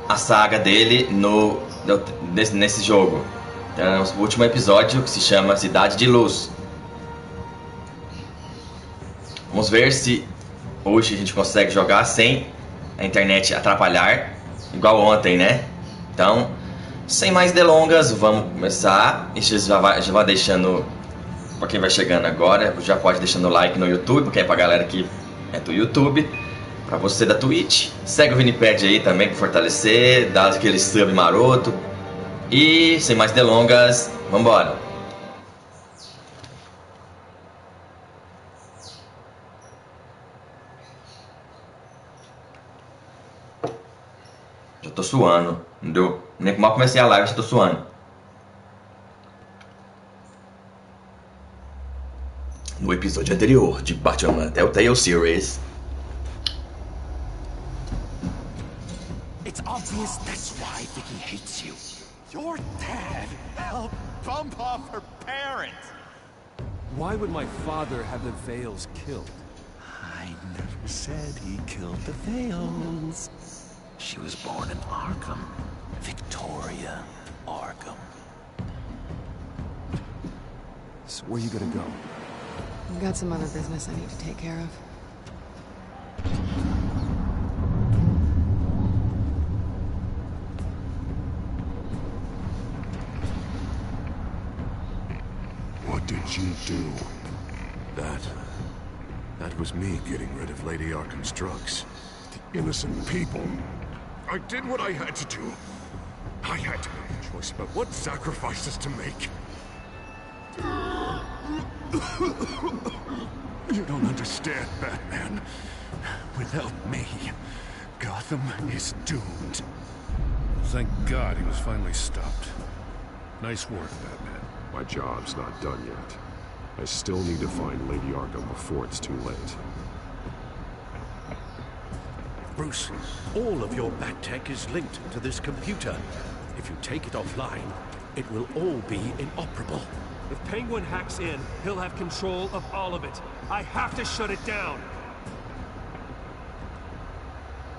a saga dele nesse jogo. É o último episódio, que se chama Cidade de Luz. Vamos ver se hoje a gente consegue jogar sem a internet atrapalhar, igual ontem, né? Então, sem mais delongas, vamos começar. E já vai deixando, para quem vai chegando agora, já pode deixando o like no YouTube, porque é pra galera que é do YouTube. Pra você da Twitch, segue o Vinipad aí também pra fortalecer, dá aquele sub maroto. E sem mais delongas, vambora. Já tô suando, entendeu? Nem mal comecei a live, já tô suando. No episódio anterior de Batman Telltale Series. It's obvious that's why Vicky hates you. Your dad helped bump off her parents. Why would my father have the Vales killed? I never said he killed the Vales. She was born in Arkham. Victoria Arkham. So where you gonna go? I've got some other business I need to take care of. What did you do? That was me getting rid of Lady Arkham's drugs. The innocent people. I did what I had to do. I had to make a choice about what sacrifices to make. You don't understand, Batman. Without me, Gotham is doomed. Thank God he was finally stopped. Nice work, Batman. My job's not done yet. I still need to find Lady Arkham before it's too late. Bruce, all of your Bat-Tech is linked to this computer. If you take it offline, it will all be inoperable. If Penguin hacks in, he'll have control of all of it. I have to shut it down.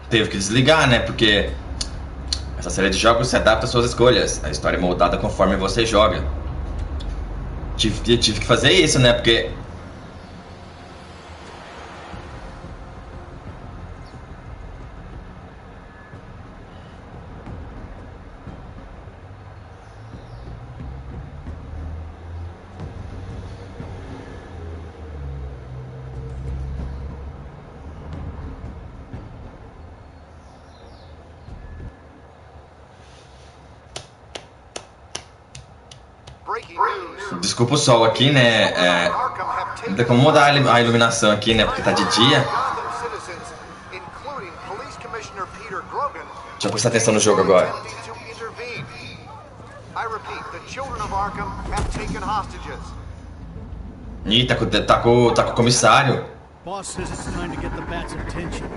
Teve que desligar, né? Porque essa série de jogos se adapta às suas escolhas. A história é moldada conforme você joga. Tive que fazer isso, né? Porque desculpa o sol aqui, né? Não tem como mudar a iluminação aqui, né? Porque tá de dia. Deixa eu prestar atenção no jogo agora. Ih, tá com o comissário. Boss says it's time to get the Bat's attention.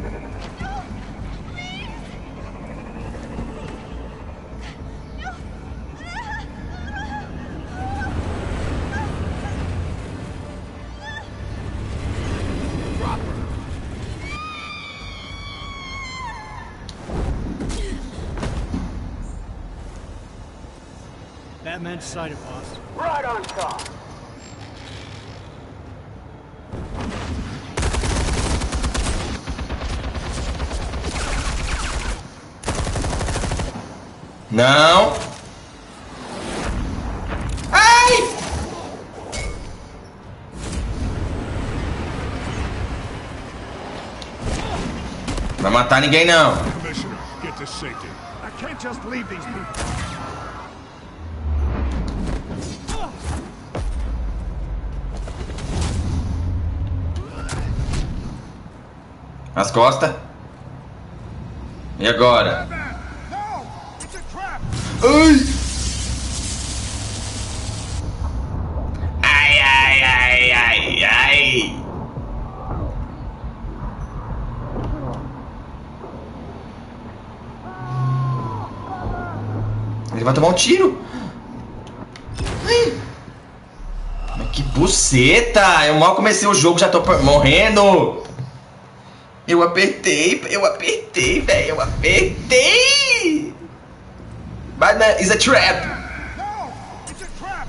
Batman decided, boss. Right on top. Não. Ai! Não vai matar ninguém, não. Commissioner, get to safety. I can't just leave these people. As costas. E agora? Ai! Ai, ai, ai, ai. Ele vai tomar um tiro. Ai. Mas que buceta! Eu mal comecei o jogo, já tô morrendo. Eu apertei, velho, eu apertei! Batman is a trap! No! It's a trap!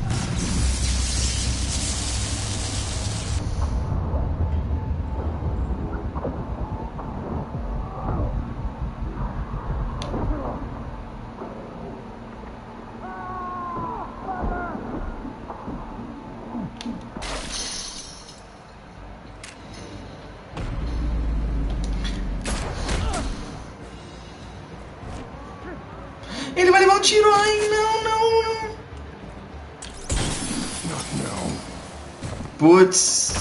Ele vai levar um tiro. Ai, não, não, não. Não. Putz.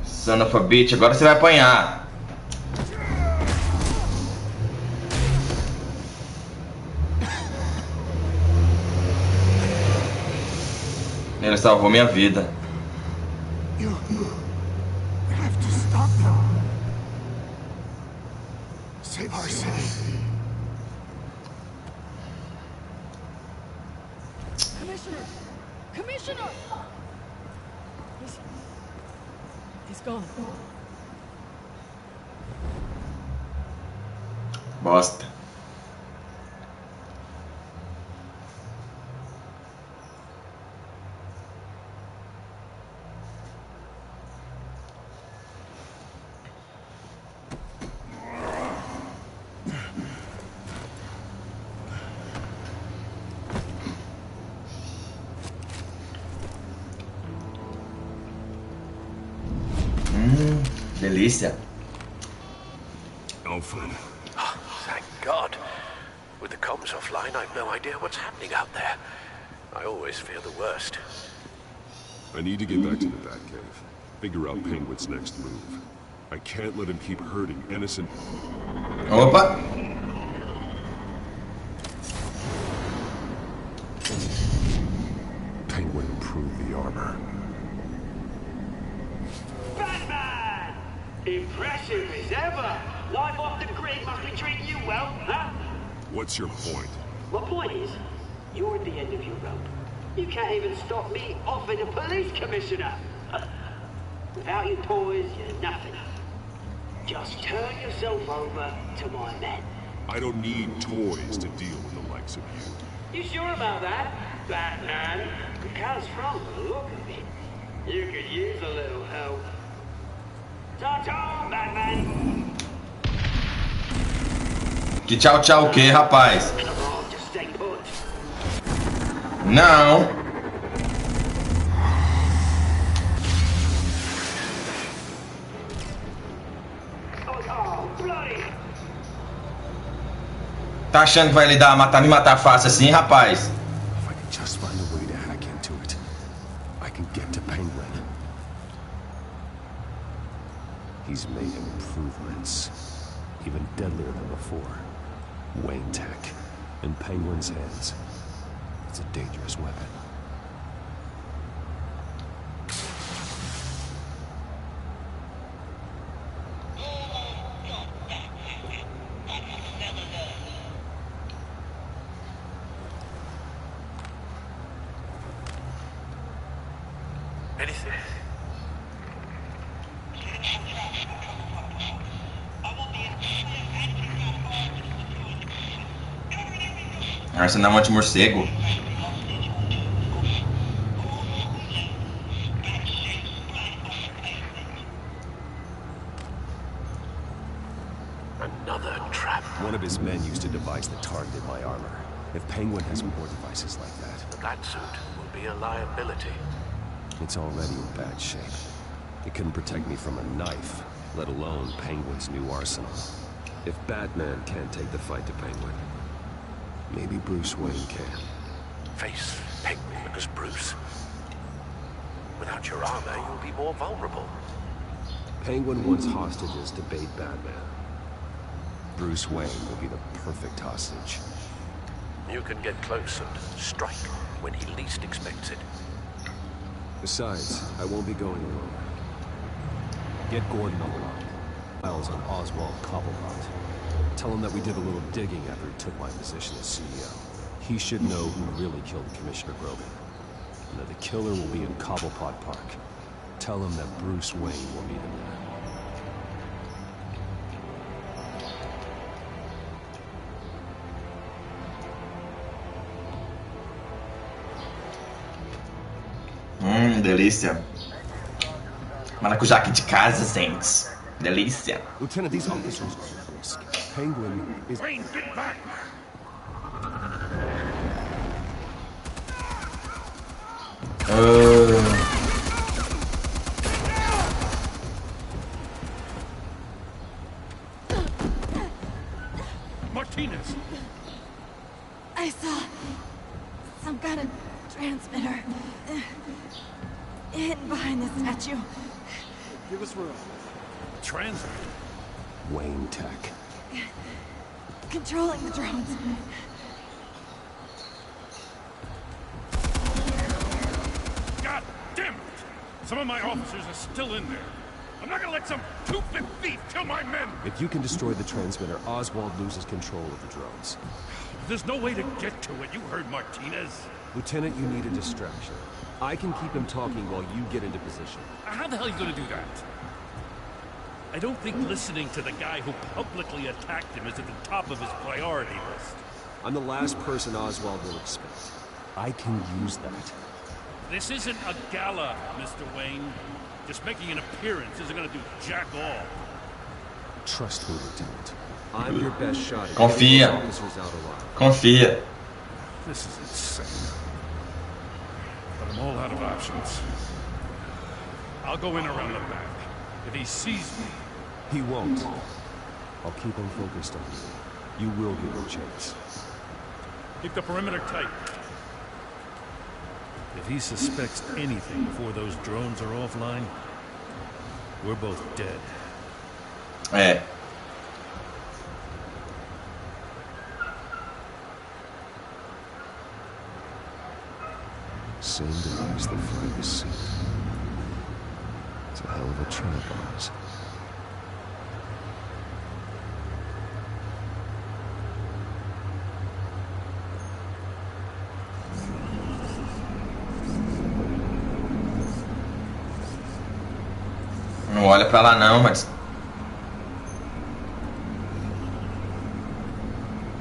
Son of a bitch, agora você vai apanhar. Ele salvou minha vida. You have to stop them. Save our city. Commissioner! Commissioner! He's gone. Bosta. Delícia. Alfred. Oh, thank God. With the comms offline, I've no idea what's happening out there. I always fear the worst. I need to get back to the Batcave. Figure out Penguin's next move. I can't let him keep hurting innocent... Opa! Penguin improved the armor. Batman! Impressive as ever! Life off the grid must be treating you well, huh? What's your point? My point is, you're at the end of your rope. You can't even stop me offing a police commissioner. Without your toys, you're nothing. Just turn yourself over to my men. I don't need toys to deal with the likes of you. You sure about that, Batman? Because from the look of it, you could use a little help. Ta-ta, Batman! Que tchau tchau o que, rapaz? Come on, just stay put. Não. Oh, bloody! Tá achando que vai lhe dar, me matar fácil assim, rapaz? If I could just find a way to hack into it, I can get to Penguin. He's made improvements, even deadlier than before. Wayne Tech, in Penguin's hands. It's a dangerous weapon. Anything? Arsenal de morcego. Another trap. One of his men used to devise that targeted my armor. If Penguin has more devices like that, The Batsuit will be a liability. it's already in bad shape. It couldn't protect me from a knife, let alone Penguin's new arsenal. If Batman can't take the fight to Penguin, maybe Bruce Wayne can. Face Penguin as Bruce. Without your armor, you'll be more vulnerable. Penguin wants hostages to bait Batman. Bruce Wayne will be the perfect hostage. You can get close and strike when he least expects it. Besides, I won't be going alone. Get Gordon on the line. Miles on Oswald Cobblepot. Tell him that we did a little digging after he took my position as CEO. He should know who really killed Commissioner Grogan. And that the killer will be in Cobblepot Park. Tell him that Bruce Wayne will meet him there. Delícia. Maracujá aqui de casa, gente. Delícia. Lieutenant, these officers are at risk. Penguin is... Wayne, get back! Martinez! I saw some kind of transmitter hidden behind the statue. Give us room. Transmitter? Wayne Tech. Controlling the drones. God damn it! Some of my officers are still in there. I'm not gonna let some two-bit thief kill my men! If you can destroy the transmitter, Oswald loses control of the drones. There's no way to get to it. You heard Martinez. Lieutenant, you need a distraction. I can keep him talking while you get into position. How the hell are you gonna do that? I don't think listening to the guy who publicly attacked him is at the top of his priority list. I'm the last person Oswald will expect. I can use that. This isn't a gala, Mr. Wayne. Just making an appearance isn't gonna do jack all. Trust me, Lieutenant. I'm your best shot at Confia. getting those officers out alive. Confia. This is insane. But I'm all out of options. I'll go in around the back. If he sees me... He won't. I'll keep him focused on you. You will give him a chance. Keep the perimeter tight. If he suspects anything before those drones are offline, we're both dead. É. Same day as the fight was seen. It's a hell of a trap, Oz. Não olha pra lá não, mas...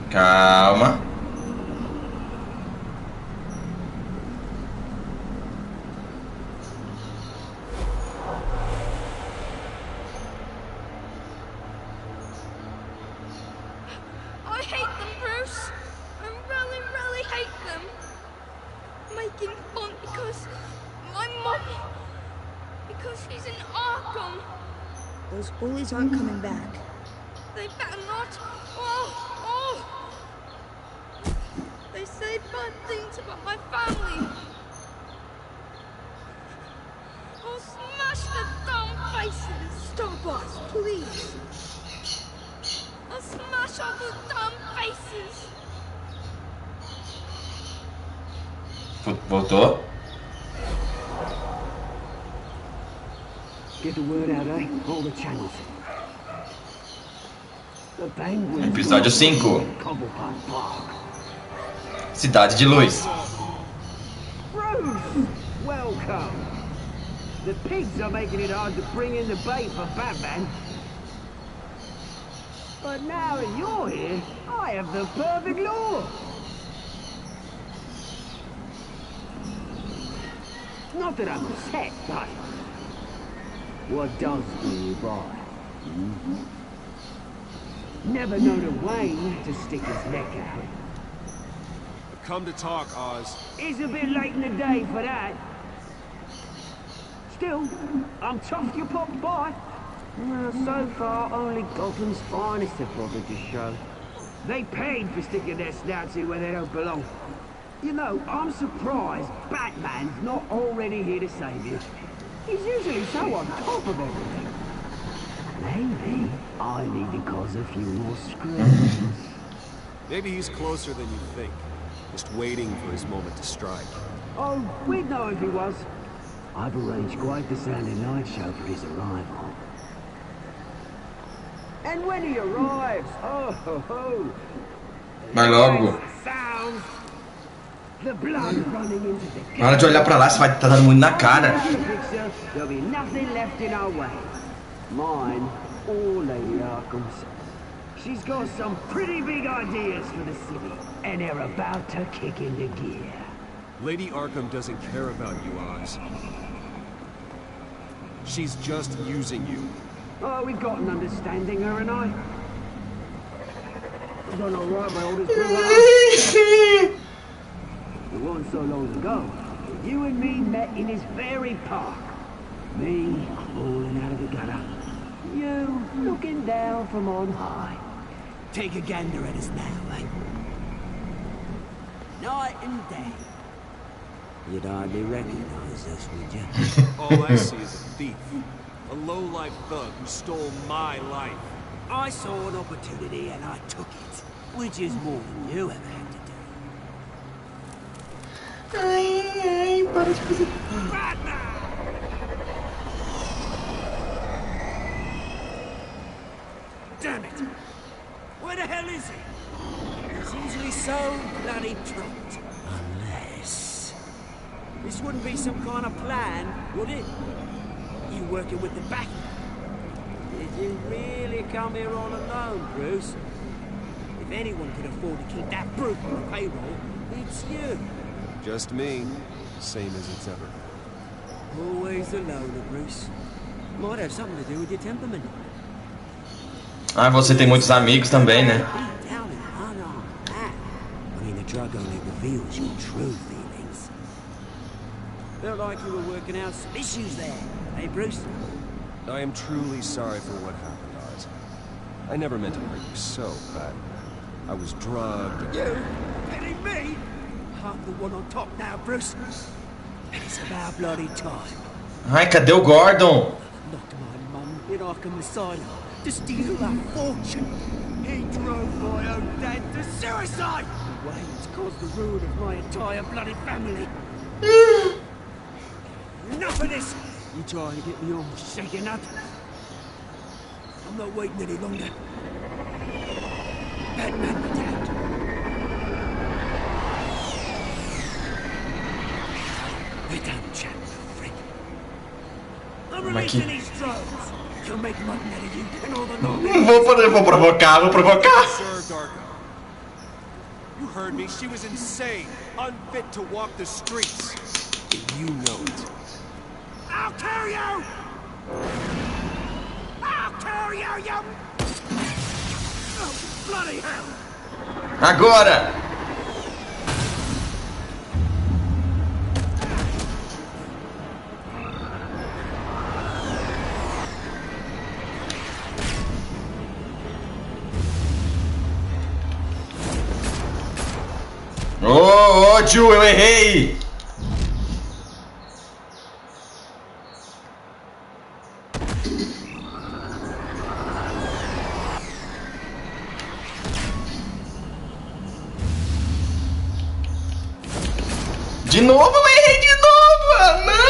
Calma. I hate them, Bruce. I really, really hate them. Making fun because my mom... Because she's in Arkham. Those bullies aren't coming back. They better not. Oh! They say bad things about my family. I'll smash the dumb faces. Stop us, please. I'll smash all the dumb faces. Voltou? Get the word out, eh? All the channels. The Penguin. Episódio 5. Cidade de Luz. Bruce! Welcome. The pigs are making it hard to bring in the bait for Batman. But now that you're here, I have the perfect lure. Not that I'm upset, but what does do you by? Never known a Wayne to stick his neck out. I've come to talk, Oz. It's a bit late in the day for that. Still, I'm chuffed you popped by. Well, so far, only Gotham's finest have bothered to show. They paid for sticking their snouts in where they don't belong. You know, I'm surprised Batman's not already here to save you. He's usually so on top of everything. Maybe I need to cause a few more screams. Maybe he's closer than you think. Just waiting for his moment to strike. Oh, we'd know if he was. I've arranged quite the sounding night show for his arrival. And when he arrives, oh ho ho! Vai logo. Sounds. The blood running into the Na hora de olhar pra lá, você vai estar dando muito na cara. There'll be nothing left in our way. Mine or Lady Arkham's. She's got some pretty big ideas for the city, and they're about to kick into gear. Lady Arkham doesn't care about you, Oz. She's just using you. Oh, we've got an understanding, her and I. I've done all right by all this brouhaha. It wasn't so long ago. You and me met in this very park. Me crawling out of the gutter. You looking down from on high. Take a gander at us now, eh? Night and day. You'd hardly recognize us, would you? All I see is a thief. A low-life thug who stole my life. I saw an opportunity and I took it. Which is more than you ever had to do. Ai, para de fazer. Damn it! Where the hell is he? He's usually so bloody prompt. Unless... This wouldn't be some kind of plan, would it? You working with the back? Did you really come here all alone, Bruce? If anyone could afford to keep that brute on the payroll, it's you. Just me. Same as it's ever. Always alone, Bruce. Might have something to do with your temperament. Ah, você tem muitos amigos também, né? I mean, the drug only reveals your true feelings. Felt like you were working out some issues there, hey, Bruce? I am truly sorry for what happened, Oz. I never meant to hurt you so bad. I was drugged. You? Kidding me? I'm the one on top now, Bruce. And it's about bloody time. Ai, cadê o Gordon? Knocked my mum in Arkham Asylum to steal her fortune. He drove my own dad to suicide. The way it's caused the ruin of my entire bloody family. Enough of this! You trying to get me all shaken up? I'm not waiting any longer. Batman, my dad. We're done chatting, friend. I'm releasing these drones. You'll make mutton out of you and all the Vou provocar. Served Arkham. You heard me. She was insane, unfit to walk the streets. And you know it. I'll kill you! I'll kill you, you... Oh, bloody hell! Agora! Oh, ódio, eu errei! De novo, eu errei de novo! Ah, não!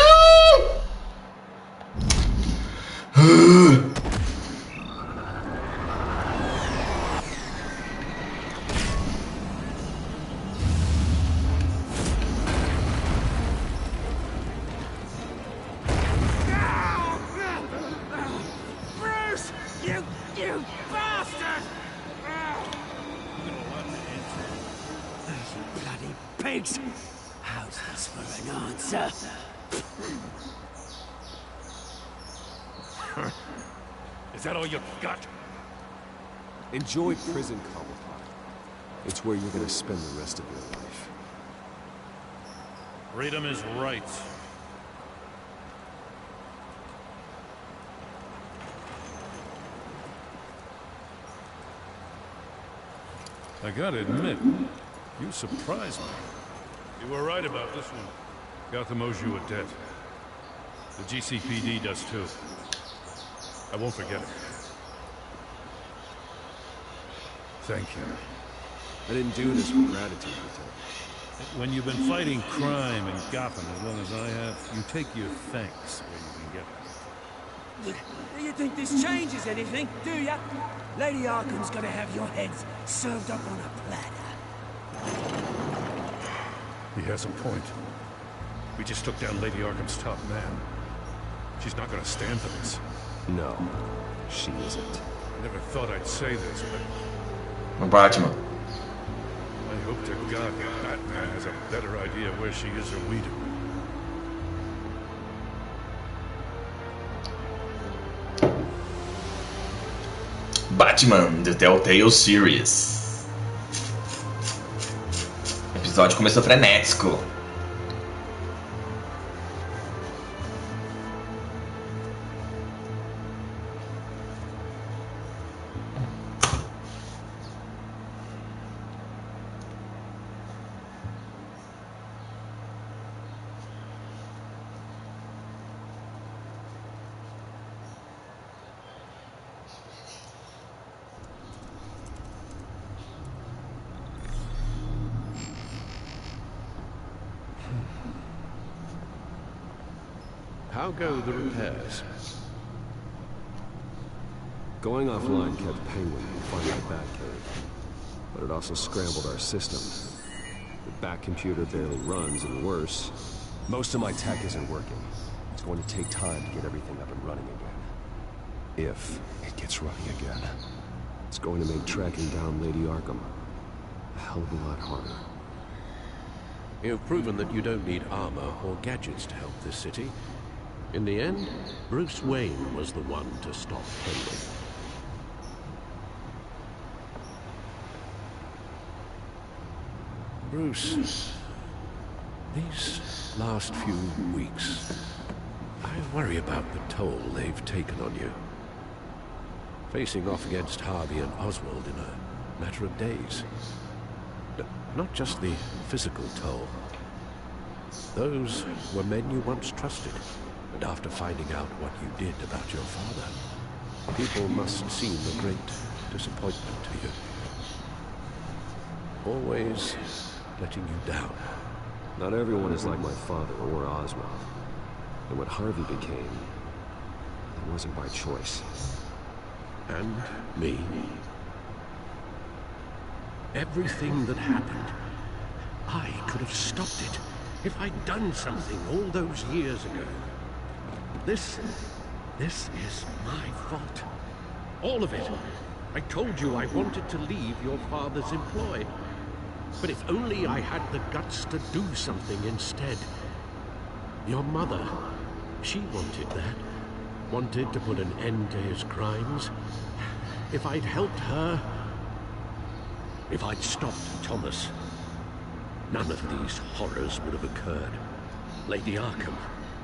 Bruce! You bastard! Those bloody pigs! How's this for an answer? Is that all you got? Enjoy prison, Cobblepot. It's where you're gonna spend the rest of your life. Freedom is right. I gotta admit, you surprised me. You were right about this one. Gotham owes you a debt. The GCPD does too. I won't forget it. Thank you. I didn't do this for gratitude, Lieutenant. When you've been fighting crime in Gotham as long as I have, you take your thanks where you can get it. Do you think this changes anything, do ya? Lady Arkham's gonna have your heads served up on a platter. He has a point. We just took down Lady Arkham's top man. She's not gonna stand for this. No, she isn't. I never thought I'd say this, but Batman. I hope to God that Batman has a better idea where she is than we do. Batman, The Telltale Series. O episódio começou frenético. How go the repairs? Going offline kept Penguin from finding the Batcave, but it also scrambled our system. The Bat computer barely runs, and worse, most of my tech isn't working. It's going to take time to get everything up and running again. If it gets running again, it's going to make tracking down Lady Arkham a hell of a lot harder. You've proven that you don't need armor or gadgets to help this city. In the end, Bruce Wayne was the one to stop Penguin. Bruce, these last few weeks, I worry about the toll they've taken on you. Facing off against Harvey and Oswald in a matter of days. Not just the physical toll. Those were men you once trusted. And after finding out what you did about your father, people must seem a great disappointment to you. Always letting you down. Not everyone is like my father or Oswald. And what Harvey became, it wasn't by choice. And me. Everything that happened, I could have stopped it if I'd done something all those years ago. This is my fault. All of it. I told you I wanted to leave your father's employ. But if only I had the guts to do something instead. Your mother, she wanted that. Wanted to put an end to his crimes. If I'd helped her, if I'd stopped Thomas, none of these horrors would have occurred. Lady Arkham.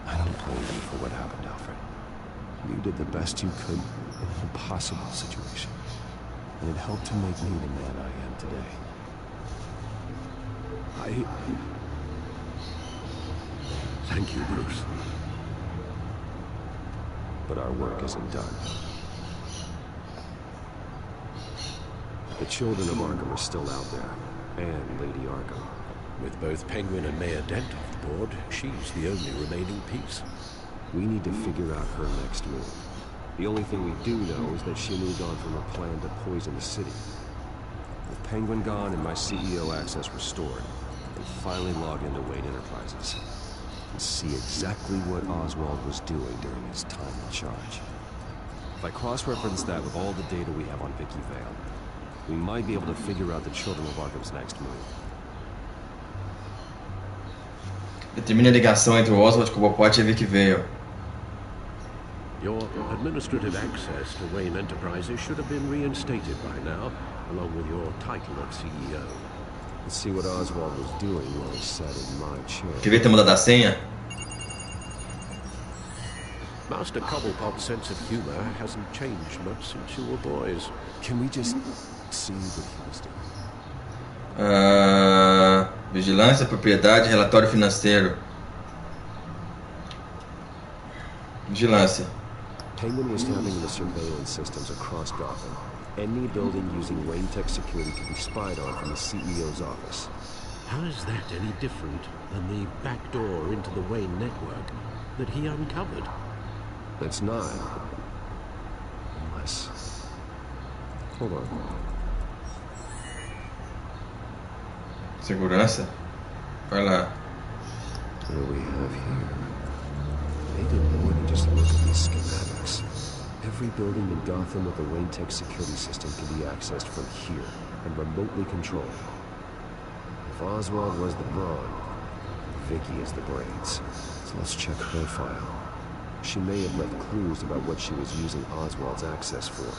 I don't blame you for what happened, Alfred. You did the best you could in an impossible situation. And it helped to make me the man I am today. Thank you, Bruce. But our work isn't done. The children of Arkham are still out there, and Lady Arkham. With both Penguin and Mayor Dent off the board, she's the only remaining piece. We need to figure out her next move. The only thing we do know is that she moved on from her plan to poison the city. With Penguin gone and my CEO access restored, I can finally log into Wayne Enterprises and see exactly what Oswald was doing during his time in charge. If I cross-reference that with all the data we have on Vicky Vale, we might be able to figure out the Children of Arkham's next move. Determine a ligação entre o Oswald, Cobblepot e Vicky Vale. Your administrative access to Wayne Enterprises should have been reinstated by now, along with your title of CEO. Let's see what Oswald was doing while he sat in my chair. Quer ver ter mudado a senha? Master Cobblepot's sense of humor hasn't changed much since you were boys. Can we just see what he was doing? Vigilância, propriedade, relatório financeiro. Vigilância. Penguin was tapping the surveillance systems across Gotham. Any building using Wayne Tech security could be spied on from the CEO's office. How is that any different than the back door into the Wayne network that he uncovered? It's not. Unless... Hold on. Segurança? Vai lá. What do we have here? They did more than just look at these schematics. Every building in Gotham with a Wayne Tech security system can be accessed from here and remotely controlled. If Oswald was the brawn, Vicky is the brains. So let's check her file. She may have left clues about what she was using Oswald's access for.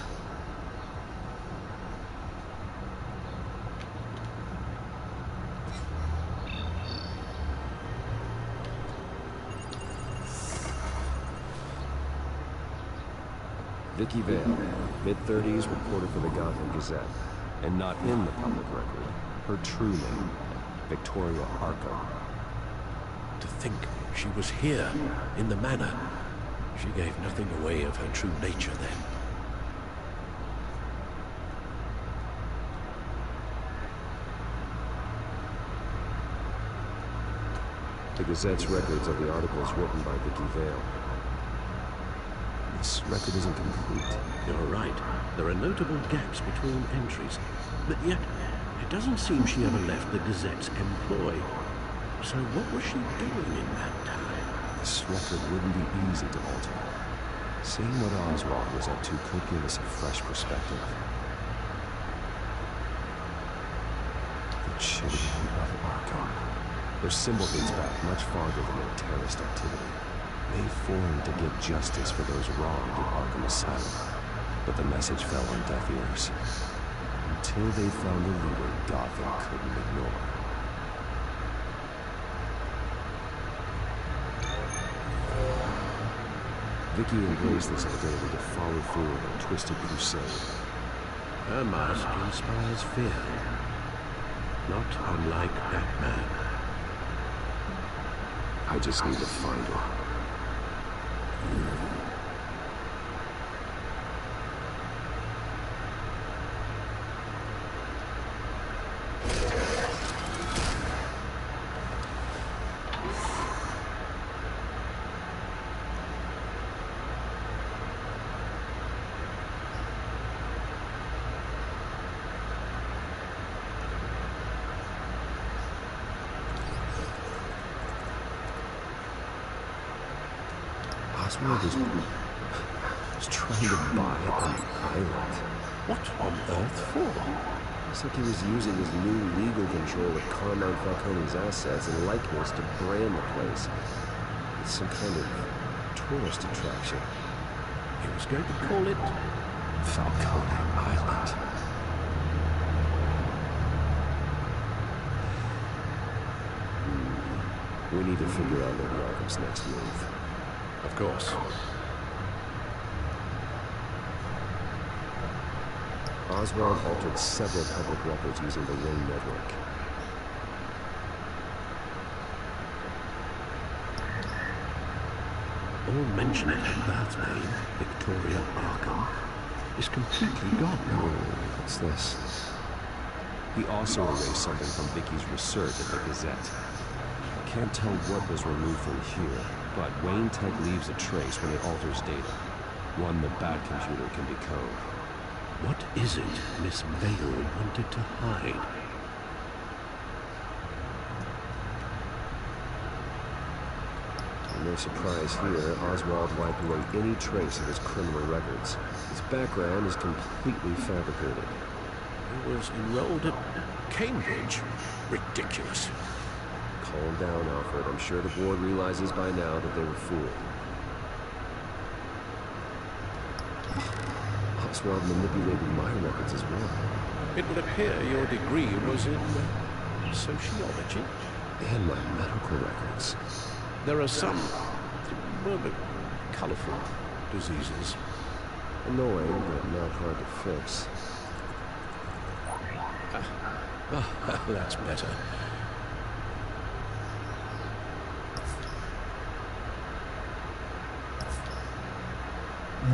Vicky Vale, mid-30s, reporter for the Gotham Gazette. And not in the public record, her true name, Victoria Arkham. To think she was here, in the manor. She gave nothing away of her true nature then. The Gazette's records of the articles written by Vicky Vale. This record isn't complete. You're right. There are notable gaps between entries. But yet, it doesn't seem she ever left the Gazette's employ. So what was she doing in that time? This record wouldn't be easy to alter. Seeing what Oswald was up to could give us a fresh perspective. The Cidade of Arkham. Their symbol dates back much farther than their terrorist activity. They formed to get justice for those wronged at Arkham Asylum. But the message fell on deaf ears. Until they found a leader Gotham couldn't ignore. Vicky embraced this identity to follow through on a twisted crusade. Her mask inspires fear. Not unlike Batman. I just need to find her. Oswald was trying to buy an island. What on earth for? Looks like he was using his new legal control of Carmine Falcone's assets and likeness to brand the place. It's some kind of tourist attraction. He was going to call it Falcone Island. We need to figure out Lady Arkham's next move. Of course. Oswald altered several public records using the Wayne network. All mention of her birth name, Victoria Arkham, is completely gone. Oh, what's this? He also erased something from Vicky's research at the Gazette. I can't tell what was removed from here, but Wayne Tech leaves a trace when it alters data. One the Bat computer can decode. What is it Miss Vale wanted to hide? No surprise here, Oswald wiped away any trace of his criminal records. His background is completely fabricated. He was enrolled at Cambridge? Ridiculous. Calm down, Alfred. I'm sure the board realizes by now that they were fooled. Oswald manipulated my records as well. It would appear your degree was in sociology. And my medical records. There are some rather colorful diseases. Annoying, but not hard to fix. That's better.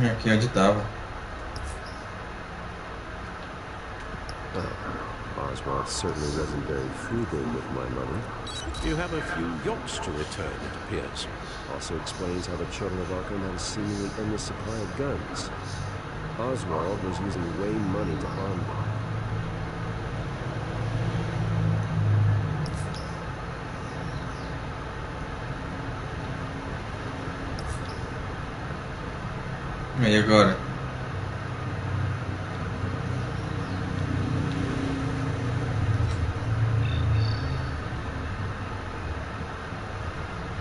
Aqui onde tava. Oswald certainly wasn't very frugal with my money. You have a few yachts to return, it appears. Also explains how the children of Arkham had a seemingly endless supply of guns. Oswald was using Wayne money to arm them. E agora?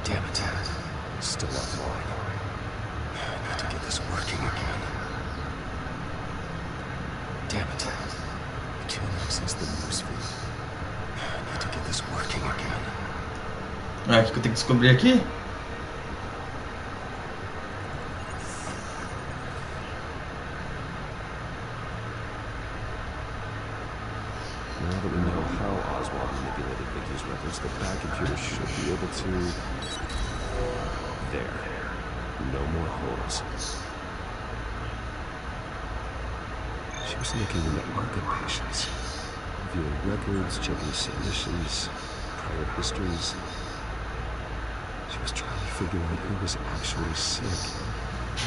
Damn it. Still offline. I need to get this working again. Damn it. I can't access the newsfeed. I need to get this working again. Ah, o que eu tenho que descobrir aqui? which the back computer should be able to... There. No more holes. She was looking into Arkham patients, viewing records, checking submissions, prior histories. She was trying to figure out who was actually sick,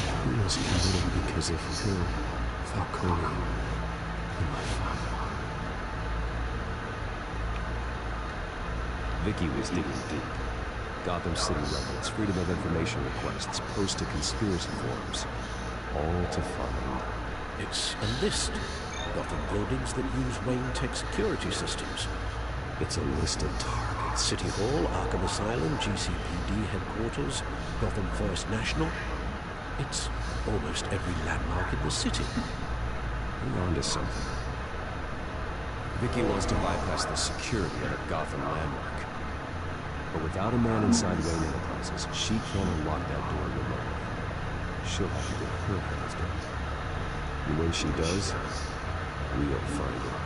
and who was committed because of her, Falcone, and my father. Vicky was digging deep. Gotham City records, Freedom of Information requests, posted conspiracy forums, all to find... It's a list of Gotham buildings that use Wayne Tech security systems. It's a list of targets. City Hall, Arkham Asylum, GCPD headquarters, Gotham First National. It's almost every landmark in the city. We're onto something. Vicky wants to bypass the security of a Gotham landmark. But without a man inside Wayne Enterprises, she can't unlock that door remotely. She'll have to get her hands dirty. And when she does, we'll find her.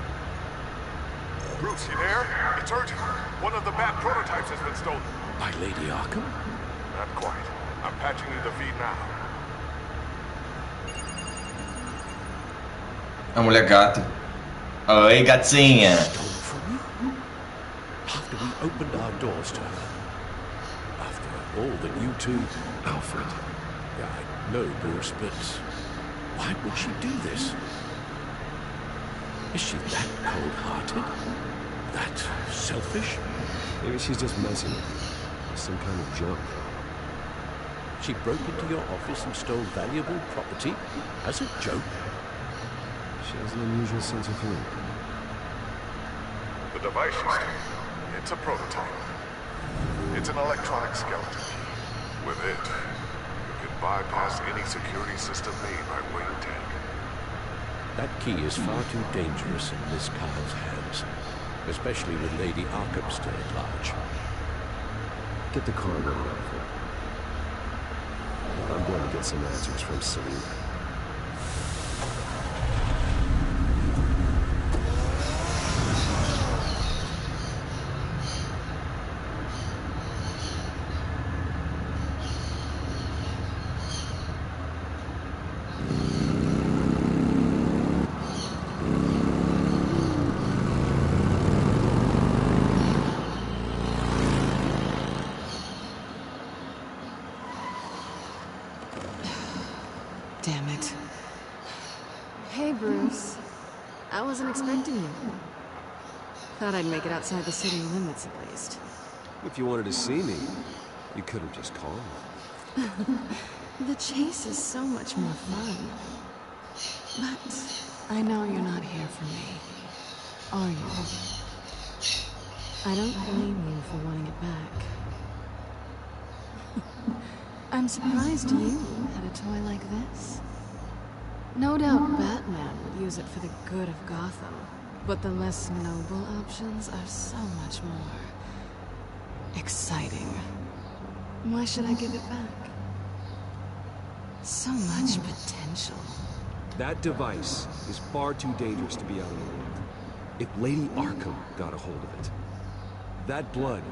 Bruce, you there? It's urgent. One of the Bat prototypes has been stolen. By Lady Arkham? Not quite. I'm patching you the feed now. A mulher gata. Oi, gatinha. Stole from you? After we opened our doors to her. After all that you two... Alfred. I know, Bruce, but... why would she do this? Is she that cold-hearted? That selfish? Maybe she's just messing with you. Some kind of junk. She broke into your office and stole valuable property as a joke? She has an unusual sense of humor. The device she's taking, it's a prototype. It's an electronic skeleton key. With it, you can bypass any security system made by Wayne Tech. That key is far too dangerous in Miss Kyle's hands, especially with Lady Arkham still at large. Get the car ready, Alfred. I'm going to get some answers from Selina. Damn it. Hey, Bruce. I wasn't expecting you. Thought I'd make it outside the city limits at least. If you wanted to see me, you could have just called. The chase is so much more fun. But I know you're not here for me. Are you? I don't blame you for wanting it back. I'm surprised you had a toy like this. No doubt Batman would use it for the good of Gotham, but the less noble options are so much more exciting. Why should I give it back? So much potential. That device is far too dangerous to be out in the world. If Lady Arkham got a hold of it, that blood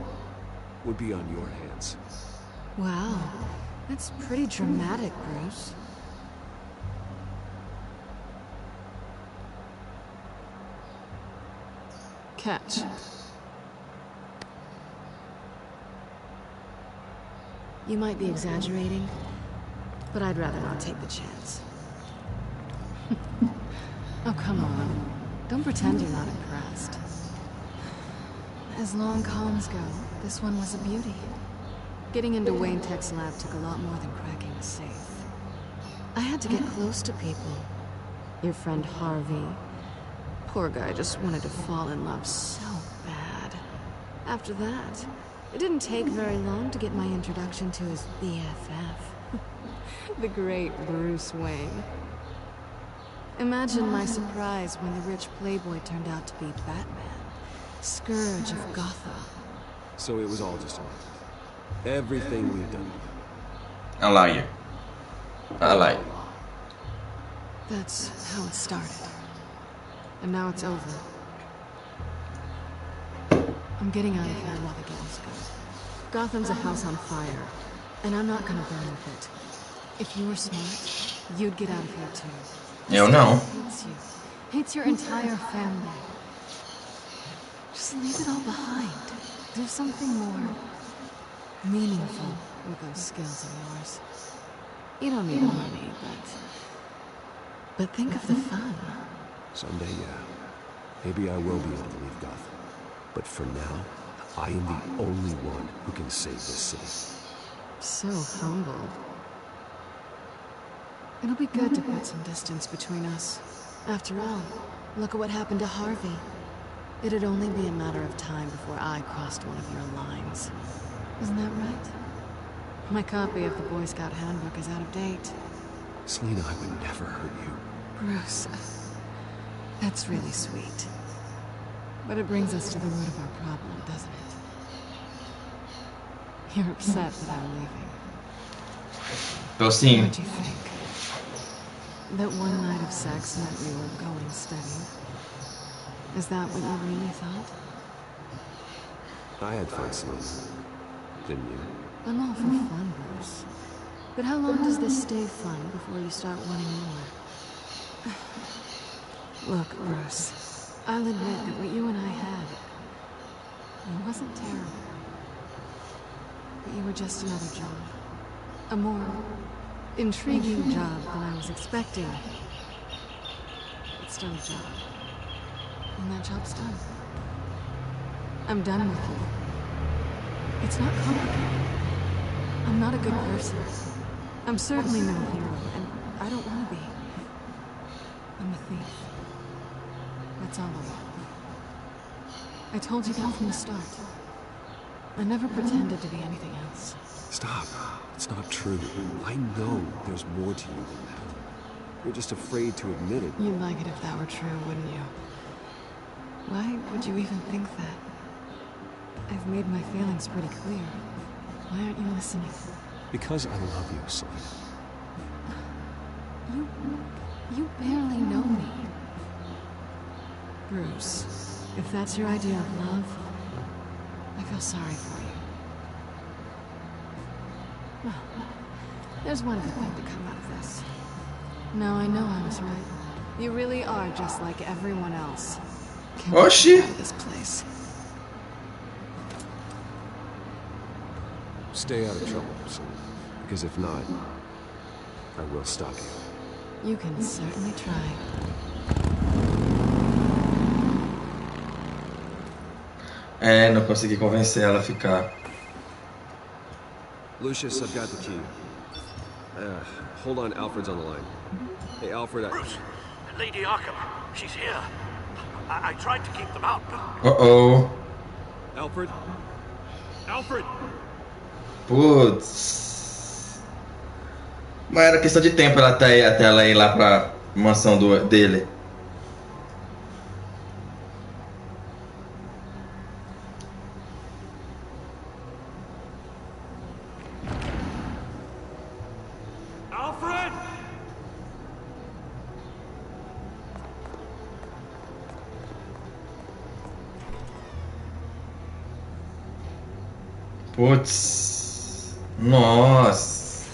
would be on your hands. Wow. That's pretty dramatic, Bruce. Catch. You might be exaggerating, but I'd rather not take the chance. Oh, come on. Don't pretend you're not impressed. As long comms go, this one was a beauty. Getting into Wayne Tech's lab took a lot more than cracking a safe. I had to get close to people. Your friend Harvey. Poor guy just wanted to fall in love so bad. After that, it didn't take very long to get my introduction to his BFF. The great Bruce Wayne. Imagine my surprise when the rich playboy turned out to be Batman, Scourge of Gotham. So it was all just a lie. Everything we've done. A liar. A liar. That's how it started. And now it's over. I'm getting out of here while the getting's good. Gotham's a house on fire, and I'm not gonna burn with it. If you were smart, you'd get out of here too. Eu não. Hates you. Hates your entire family. Just leave it all behind. Do something more meaningful with those skills of yours. You don't need the money, but think of the fun. Someday, yeah. Maybe I will be able to leave Gotham. But for now, I am the only one who can save this city. So humble. It'll be good to put some distance between us. After all, look at what happened to Harvey. It'd only be a matter of time before I crossed one of your lines. Isn't that right? My copy of the Boy Scout handbook is out of date. Selina, I would never hurt you. Bruce, that's really sweet. But it brings us to the root of our problem, doesn't it? You're upset that I'm leaving. Sim. What'd you think? That one night of sex meant we were going steady? Is that what you really thought? I had fun, Selina. Didn't you? I'm all for fun, Bruce. But how long does this stay fun before you start wanting more? Look, Bruce, I'll admit that what you and I had, it wasn't terrible. But you were just another job. A more intriguing job than I was expecting. It's still a job. And that job's done. I'm done with you. It's not complicated. I'm not a good person. I'm certainly no hero, and I don't want to be. I'm a thief. That's all I am. I told you that from the start. I never pretended to be anything else. Stop. It's not true. I know there's more to you than that. You're just afraid to admit it. You'd like it if that were true, wouldn't you? Why would you even think that? I've made my feelings pretty clear. Why aren't you listening? Because I love you, Selina. You barely know me. Bruce, if that's your idea of love, I feel sorry for you. Well, there's one good thing to come out of this. Now I know I was right. You really are just like everyone else. Can't wait to get out of this place. Stay out of trouble, Selina. Because if not, I will stop you. You can certainly try. Não consegui convencer ela a ficar. Lucius, I've got the key. Hold on, Alfred's on the line. Hey, Alfred, Bruce, Lady Arkham, she's here. I tried to keep them out, but... Uh-oh. Alfred? Alfred! Putz. Mas era questão de tempo até ela ir lá pra mansão dele. Alfred! Putz. Nossa.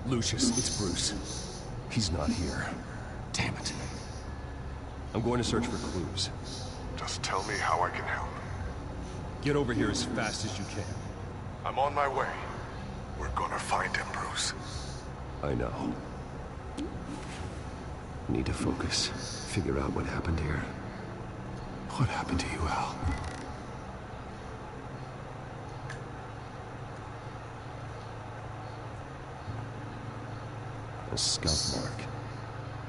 Lucius, it's Bruce. He's not here. Damn it. I'm going to search for clues. Just tell me how I can help. Get over here as fast as you can. I'm on my way. We're gonna find him, Bruce. I know. Need to focus. Figure out what happened here. What happened to you, Al? A scuff mark.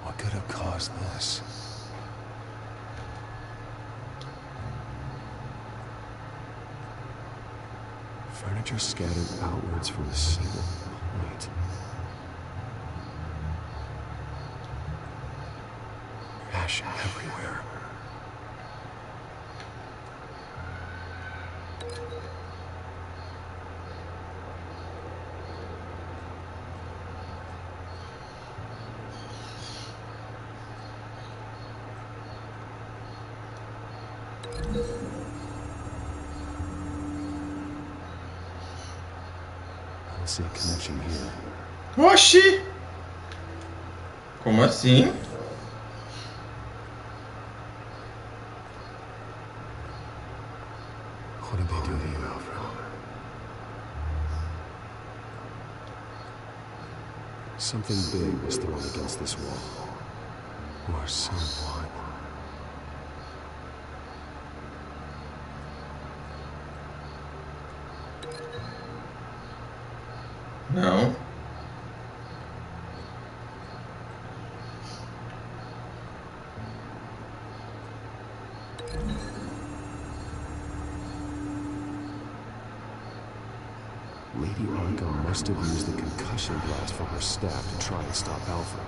What could have caused this? Furniture scattered outwards from a single point. Ash everywhere. don't see a connection here. Oxi! Como assim? What did they do to you, Alfred? Something big was thrown against this wall. Or someone. Não. Lady Arkham must have used the concussion blast from her staff to try and stop Alfred.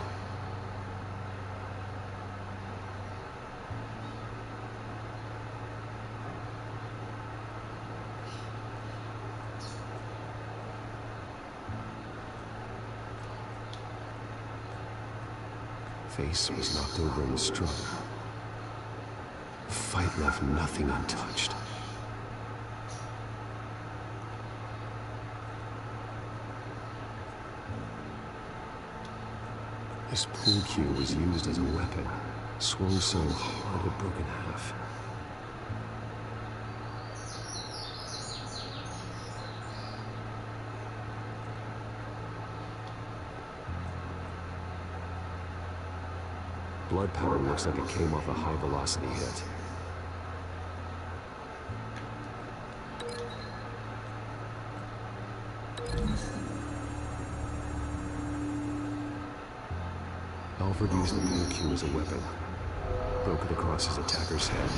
Face was knocked over in the struggle. The fight left nothing untouched. This pool cue was used as a weapon, swung so hard it broke in half. Blood pattern looks like it came off a high-velocity hit. Alfred used the pool cue as a weapon, broke it across his attacker's head.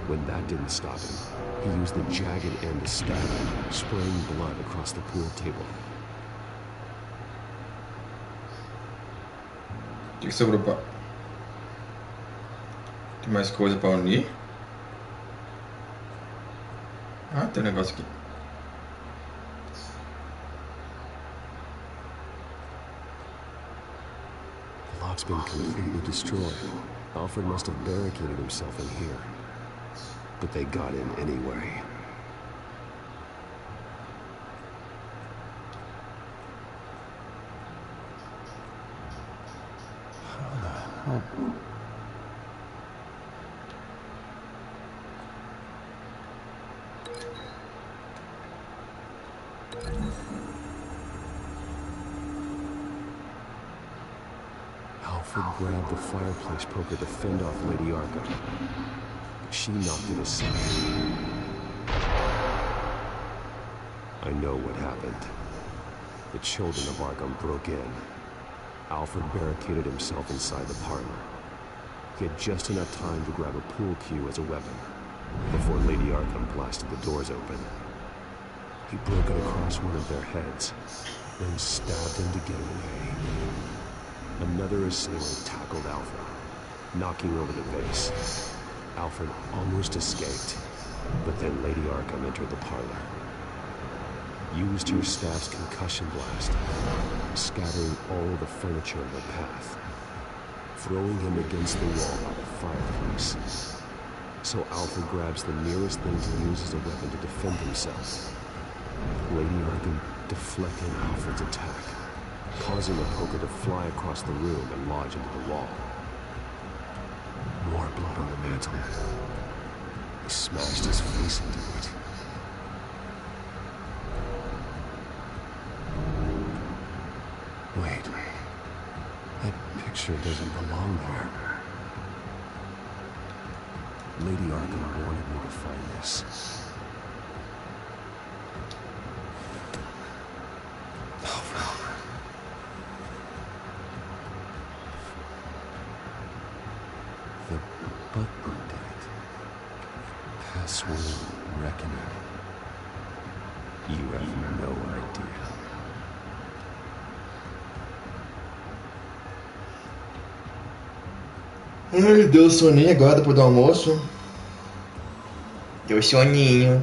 When that didn't stop him, he used the jagged end to stab him, spraying blood across the pool table. O que sobrou pra... Tem mais coisa pra unir? Ah, tem um negócio aqui. The lock's been completely destroyed. Alfred must have barricaded himself in here. But they got in anyway. How the hell? Alfred grabbed the fireplace poker to fend off Lady Arkham. She knocked it aside. I know what happened. The children of Arkham broke in. Alfred barricaded himself inside the parlor. He had just enough time to grab a pool cue as a weapon before Lady Arkham blasted the doors open. He broke it across one of their heads, then stabbed him to get away. Another assailant tackled Alfred, knocking over the vase. Alfred almost escaped, but then Lady Arkham entered the parlor. Used her staff's concussion blast, scattering all the furniture in her path, throwing him against the wall by the fireplace. So Alfred grabs the nearest thing to use as a weapon to defend himself. Lady Arkham deflected Alfred's attack, causing the poker to fly across the room and lodge into the wall. More blood on the mantel. He smashed his face into it. Wait. That picture doesn't belong there. Lady Arkham wanted me to find this. The butler did it. Password reckoning. You have no idea. Ai, deu soninho agora depois do almoço. Deu soninho.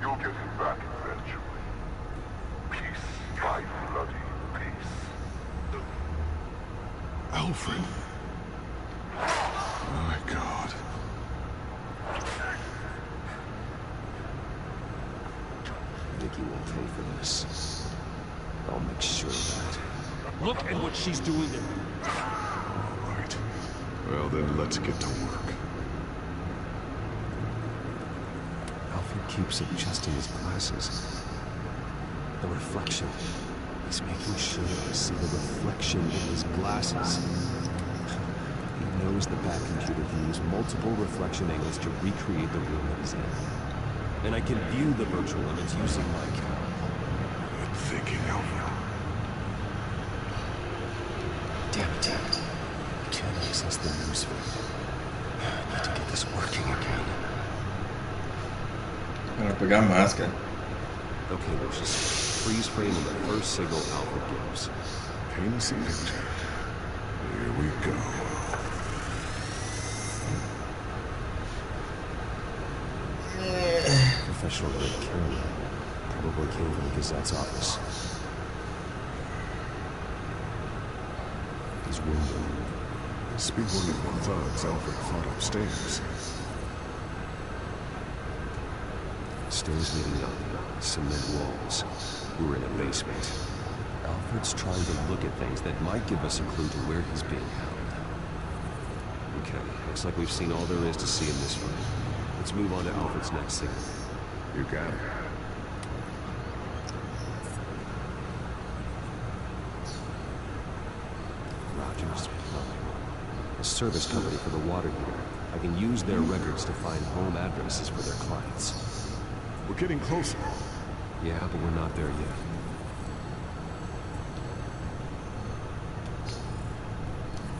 You'll get him back eventually. Peace by bloody peace. Alfred. My God. Nikki will pay for this. I'll make sure of that. Look at what she's doing to me. All right. Well, then let's get to work. Alfred keeps adjusting his glasses. The reflection. He's making sure I see the reflection in his glasses. He knows the back computer can use multiple reflection angles to recreate the room that he's in. And I can view the virtual image using my camera. Good thinking, Alfred. Damn it. I can't access the newsfeed. I need to get this working again. Vou pegar a máscara. Okay, Lucius. Freeze frame on the first signal Alfred gives. Paint a picture. Here we go. Professional grade camera. Probably came from the Gazette's office. He's wounded. Speak one of the thugs Alfred fought upstairs. Stairs leading up. Cement walls. We're in a basement. Alfred's trying to look at things that might give us a clue to where he's being held. Okay, looks like we've seen all there is to see in this room. Let's move on to Alfred's next signal. You got it. Rogers Plumbing. A service company for the water heater. I can use their records to find home addresses for their clients. We're getting closer. Yeah, but we're not there yet.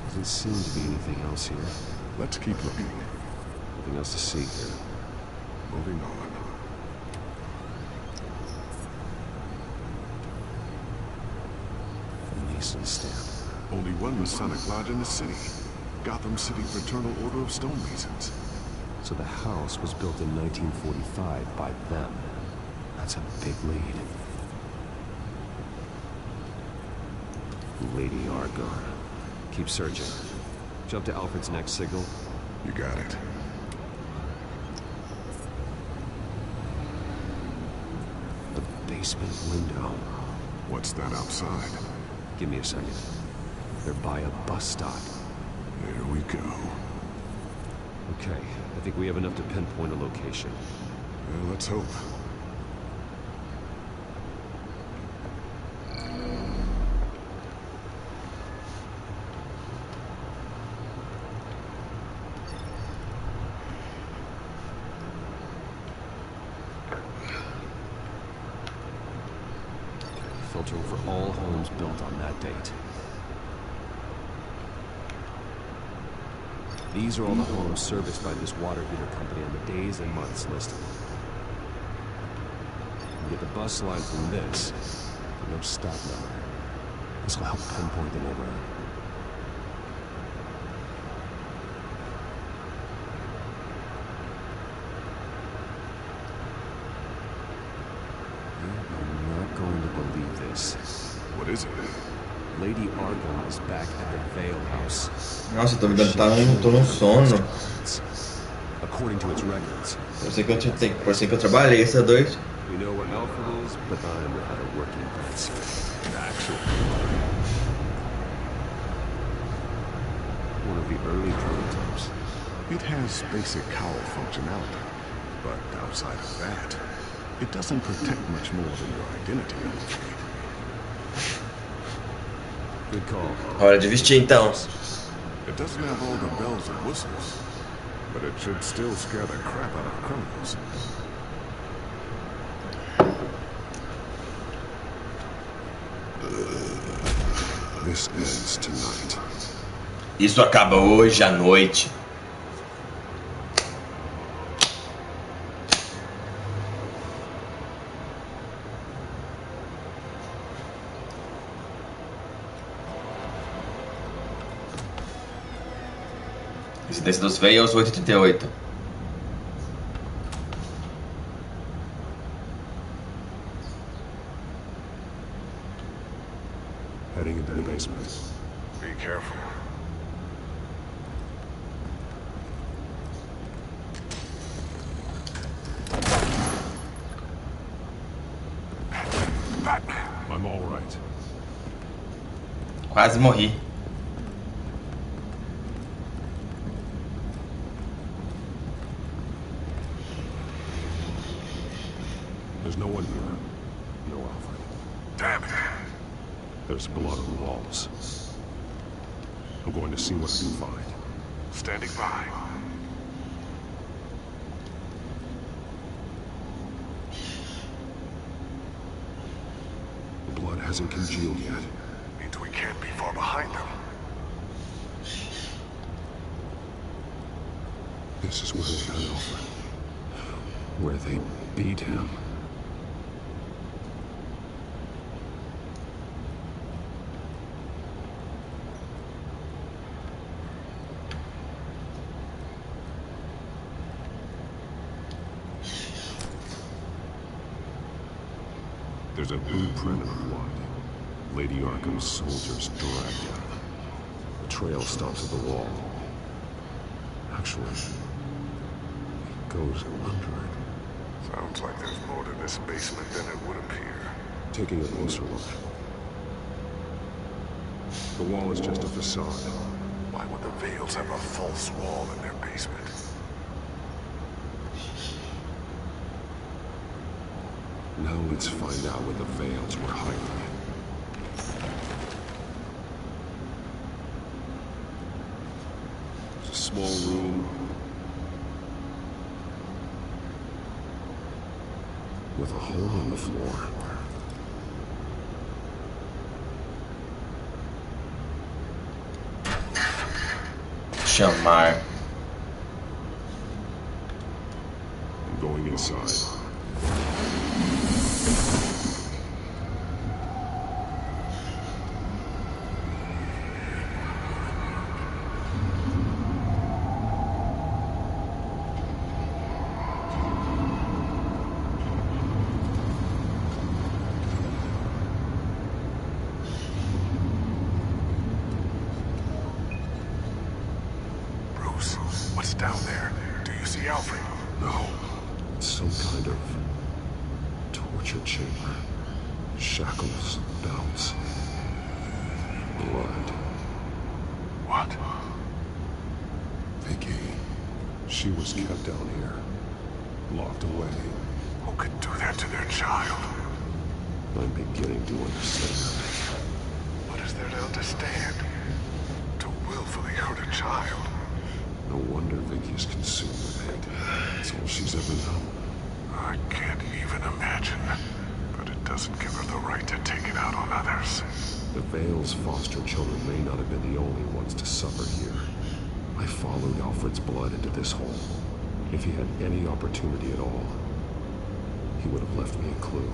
Doesn't seem to be anything else here. Let's keep looking. Nothing else to see here. Moving on. A Mason stamp. Only one Masonic lodge in the city. Gotham City Fraternal Order of Stonemasons. So the house was built in 1945 by them. That's a big lead. Lady Argon. Keep searching. Jump to Alfred's next signal. You got it. The basement window. What's that outside? Give me a second. They're by a bus stop. There we go. Okay, I think we have enough to pinpoint a location. Well, let's hope. Filtering for all homes built on that date. These are all the homes serviced by this water heater company on the days and months listed. You get the bus line from this, but no stop number. This will help pinpoint the neighborhood. I'm not going to believe this. What is it? Lady Argon is back at the Vale House. Nossa, tô num sono. According to its records. Por ser que eu trabalhei essa noite. We know where Alfred is, but I'm without a working desk. Actually, one of the early prototypes. It has basic cowl functionality, but outside of that, it doesn't protect much more than your identity, I'm afraid. Good call. Hora de vestir então. It doesn't have all the bells and whistles, but it should still scare the crap out of criminals. This ends tonight. Isso acaba hoje à noite. Residência dos Vales, 8h38. heading into the basement. Be careful. I'm all right. Quase morri. There's no one here. No Alfred. Damn it. There's blood on the walls. I'm going to see what I can find. Standing by. The blood hasn't congealed yet. Means we can't be far behind them. This is where they got Alfred. Where they beat him. There's a blueprint of blood. Lady Arkham's soldiers dragged him. The trail stops at the wall. Actually, it goes under it. Sounds like there's more to this basement than it would appear. Taking a closer look. The wall is just a facade. Why would the Veils have a false wall in their basement? Now let's find out where the Veils were hiding. It's a small room with a hole in the floor. Chamar. I'm going inside. What's down there? Do you see Alfred? No. It's some kind of torture chamber. Shackles, belts, blood. What? Vicky. She was kept down here. Locked away. Who could do that to their child? I'm beginning to understand. What is there to understand? To willfully hurt a child? No wonder Vicky's consumed with hate. That's all she's ever known. I can't even imagine. But it doesn't give her the right to take it out on others. The Veil's foster children may not have been the only ones to suffer here. I followed Alfred's blood into this hole. If he had any opportunity at all, he would have left me a clue.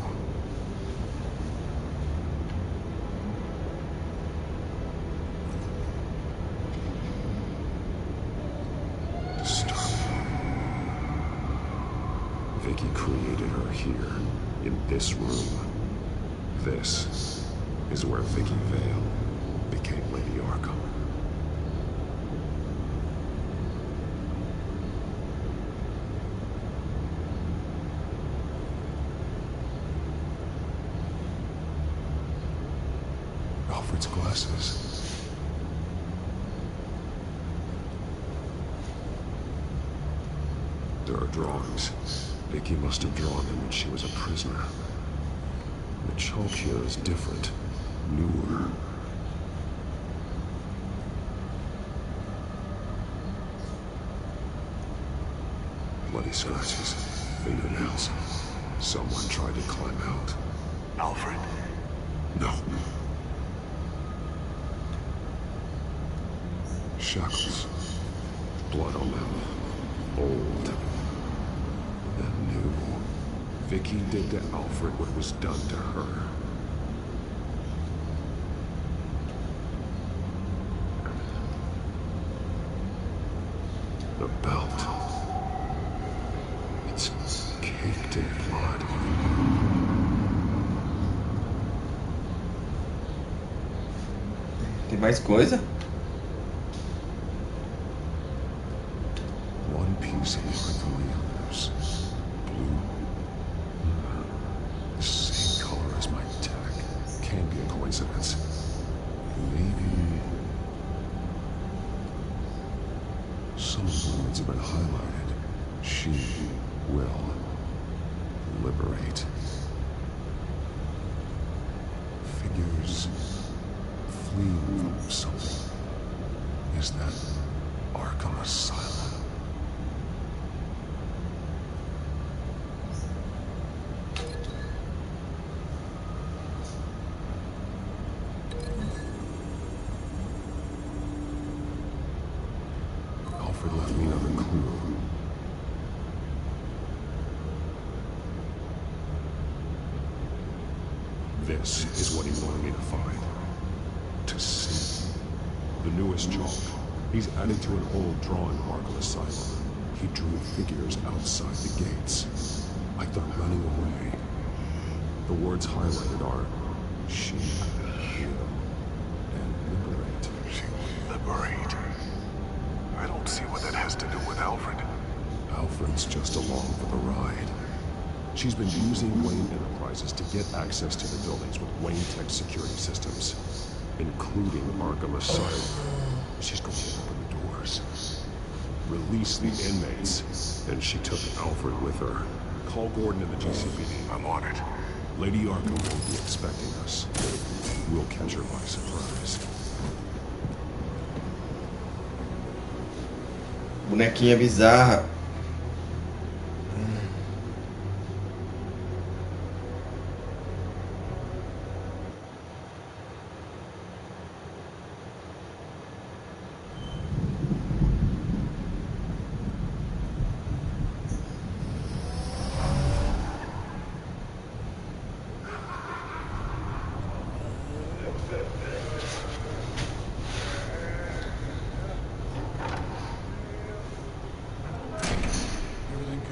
Vicky created her here, in this room. This is where Vicky Vale became Lady Arkham. Alfred's glasses. There are drawings. Vicky must have drawn them when she was a prisoner. The chalk here is different, newer. Bloody scratches, fingernails. Someone tried to climb out. Alfred? No. Shackles. Blood on them. Old. And new. Vicky did to Alfred what was done to her. The belt. It's caked in blood. mais coisa. One piece of Arkham universe. Blue. The same color as my tag. Can't be a coincidence. Maybe some words have been highlighted. She will liberate. Figures fleeing from something. Is that Arkham Asylum? Alfred left me another clue. This is what he wanted me to find. To see. The newest chalk. He's added to an old drawing of Arkham Asylum. He drew figures outside the gates. Like they're running away. The words highlighted are she will and liberate. She will liberate. I don't see what that has to do with Alfred. Alfred's just along for the ride. She's been using Wayne Enterprises to get access to the buildings with Wayne Tech security systems, including Arkham Asylum. She's going to open the doors, release the inmates, and she took Alfred with her. Call Gordon and the GCPD. I'm on it. Lady Arkham won't be expecting us. We'll catch her by surprise. Bonequinha bizarra.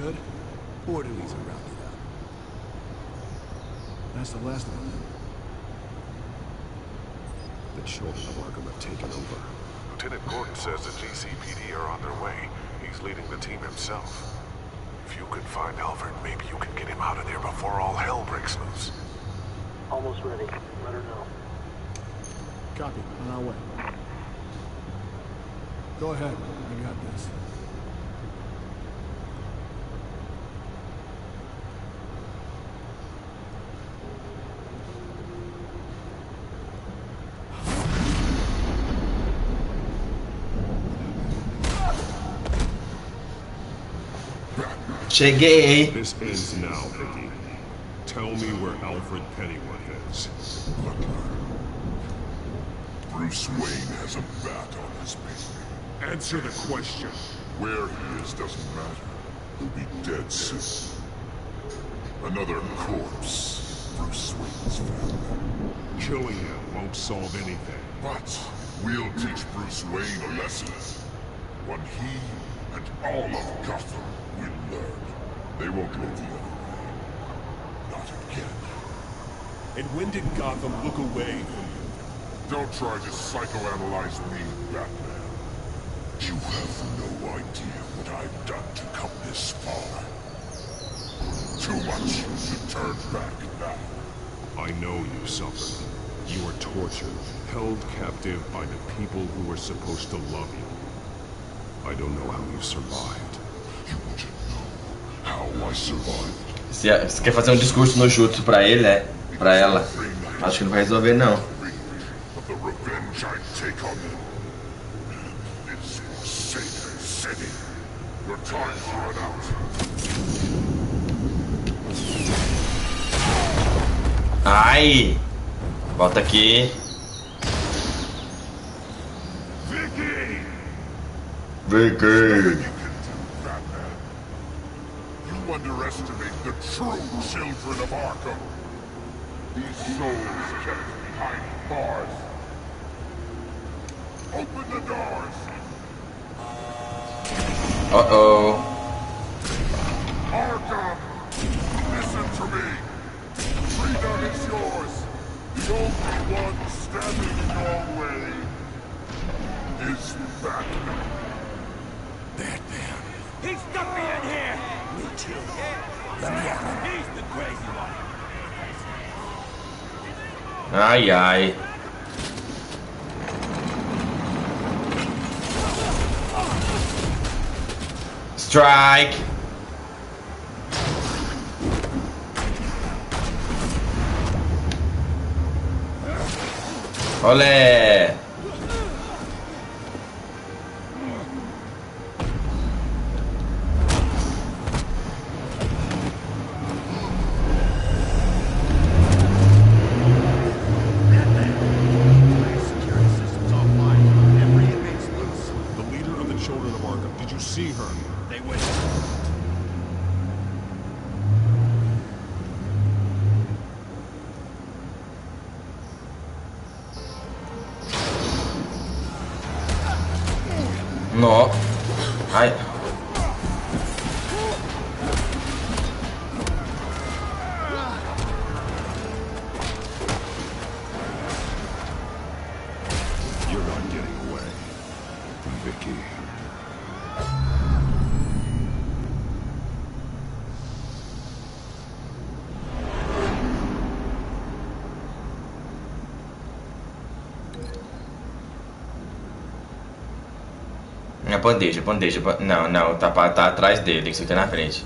Good? Orderlies are rounded up. That's the last of them. The children of Arkham have taken over. Lieutenant Gordon says the GCPD are on their way. He's leading the team himself. If you can find Alfred, maybe you can get him out of there before all hell breaks loose. Almost ready. Let her know. Copy. On our way. Go ahead. I got this. Cheguei. This ends now, Vicky. Tell me where Alfred Pennyworth is. Bruce Wayne has a bat on his back. Answer the question. Where he is doesn't matter. He'll be dead soon. Another corpse. Bruce Wayne's family. Killing him won't solve anything. But we'll teach Bruce Wayne a lesson. One he and all of Gotham will learn. They won't go the other way. Not again. And when did Gotham look away from you? Don't try to psychoanalyze me, Batman. You have no idea what I've done to come this far. Too much to turn back now. I know you suffered. You were tortured, held captive by the people who were supposed to love you. I don't know how you survived. You want to know how I survived? Você quer fazer um discurso no jutsu pra ele, né? Pra ela. Acho que não vai resolver, não. Of the revenge I take on them. This forsaken city. Your time's run out. Ai! Volta aqui. Vicky! Vicky! You underestimate the true children of Arkham. These souls kept behind bars. Open the doors! Uh-oh. Arkham! Listen to me! Freedom is yours! The only one standing in your way Batman. He stuck me in here! Me too. Let me out. He's the crazy one! Ai, ai. Strike. Olé. Security system's offline. Every inmate's loose. The leader of the Children of Arkham. Did you see her? They went. No. Ai. You're not getting away. Vicky. É bandeja, bandeja. Não, não, tá atrás dele, tem que ser na frente.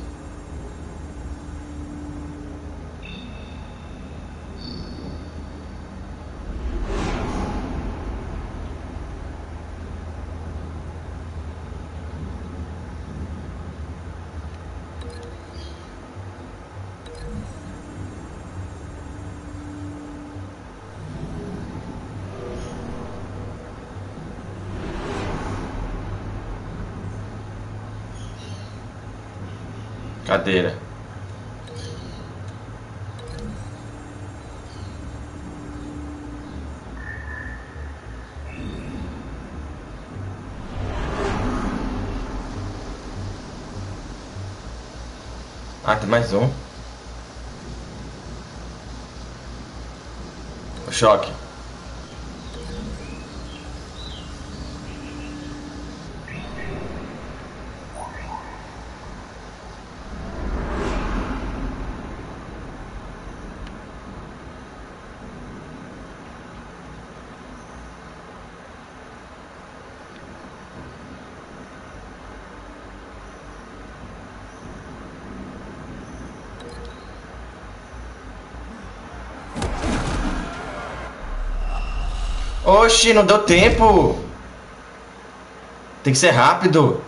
Cadeira. Ah, tem mais um. O choque. Oxi, não deu tempo. Tem que ser rápido.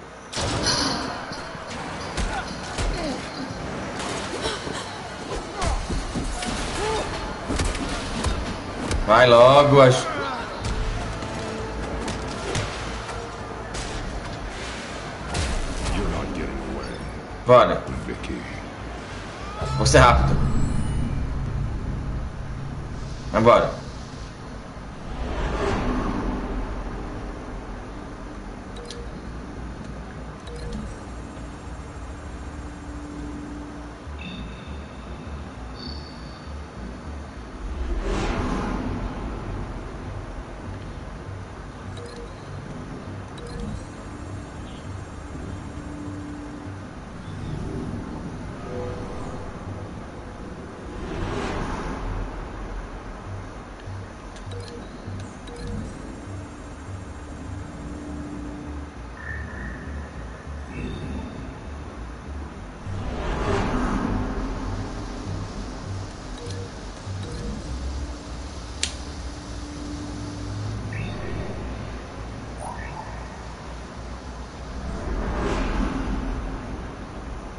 Vai logo, acho. You're not getting away. Bora. Vicky. Vou ser rápido. Vambora.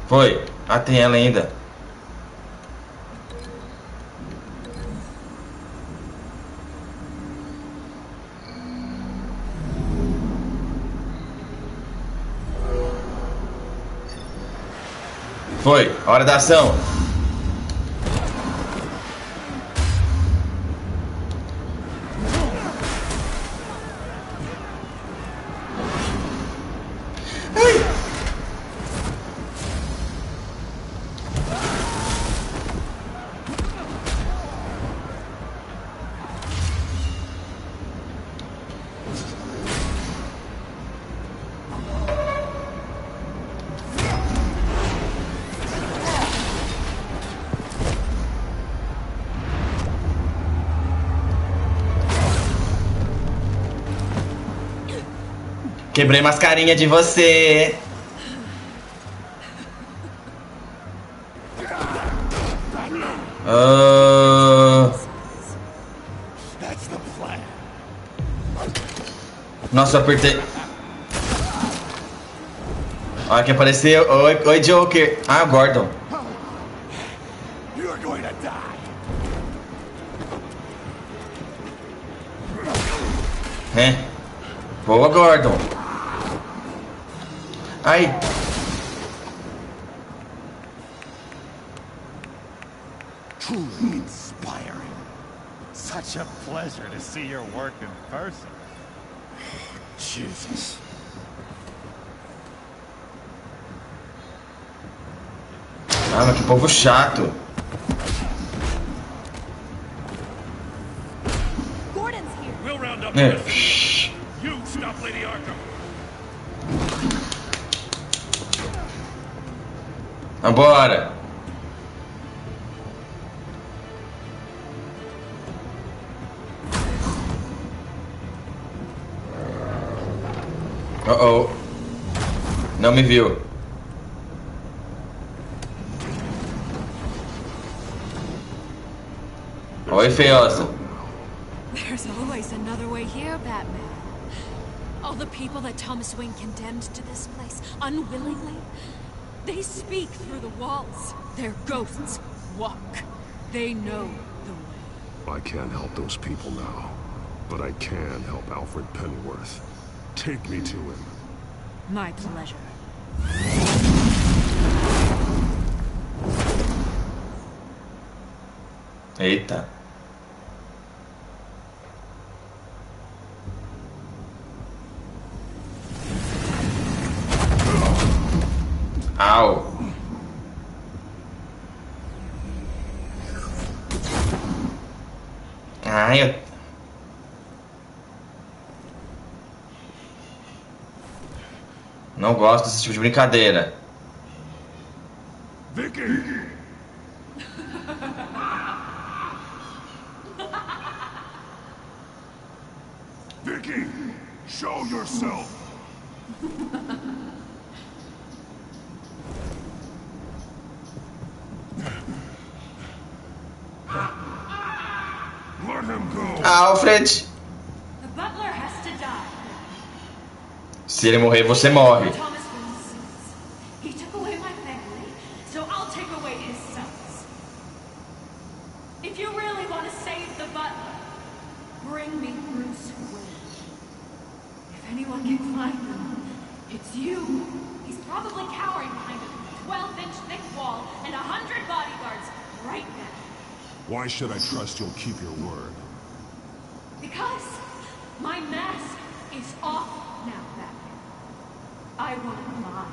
Foi. Ah, tem ela ainda. Foi. Hora da ação. Quebrei mascarinha de você. Nossa, eu apertei. Olha que apareceu. Oi, Joker. Ah, Gordon. You're going to die. Boa, Gordon. Ai. Truly inspiring. Such a pleasure to see your work in person. Jesus. Ah, mas que povo chato. Gordon's here. We'll round up the rest of you. You stop Lady Arkham. Vambora. Oh. Não me viu. Oi, feiosa. There's always another way here, Batman. All the people that Thomas Wayne condemned to this place, unwillingly, they speak through the walls. Their ghosts walk. They know the way. I can't help those people now, but I can help Alfred Pennyworth. Take me to him. My pleasure. Eita. Au. Ai, eu... Não gosto desse tipo de brincadeira. Vicky! Vicky! Show yourself! Let him go! Alfred! The butler has to die. Se ele morrer, você morre. Thomas Wayne's sons. He took away my family, so I'll take away his sons. If you really want to save the butler, bring me Bruce Wayne. If anyone can find him, it's you. He's probably cowering behind a 12-inch thick wall and 100 bodyguards right now. Why should I trust you'll keep your word? Because my mask is off now, Batman. I want mine.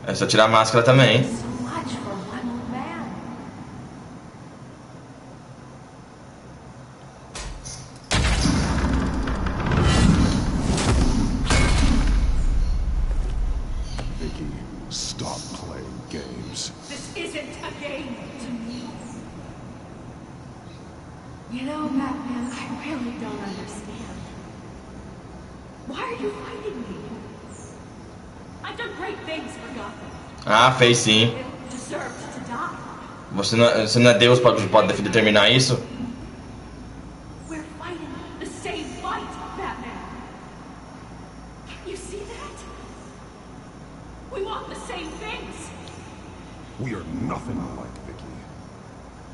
É só tirar a máscara também. So much for one old man. Vicky, stop playing games. This isn't a game to me. You know, Batman, I really don't understand. Why are you fighting me? I've done great things for Gotham. Ah, fez sim. It deserved to die. Você não é Deus para determinar isso? We're fighting the same fight, Batman. You see that? We want the same things. We are nothing alike, Vicky.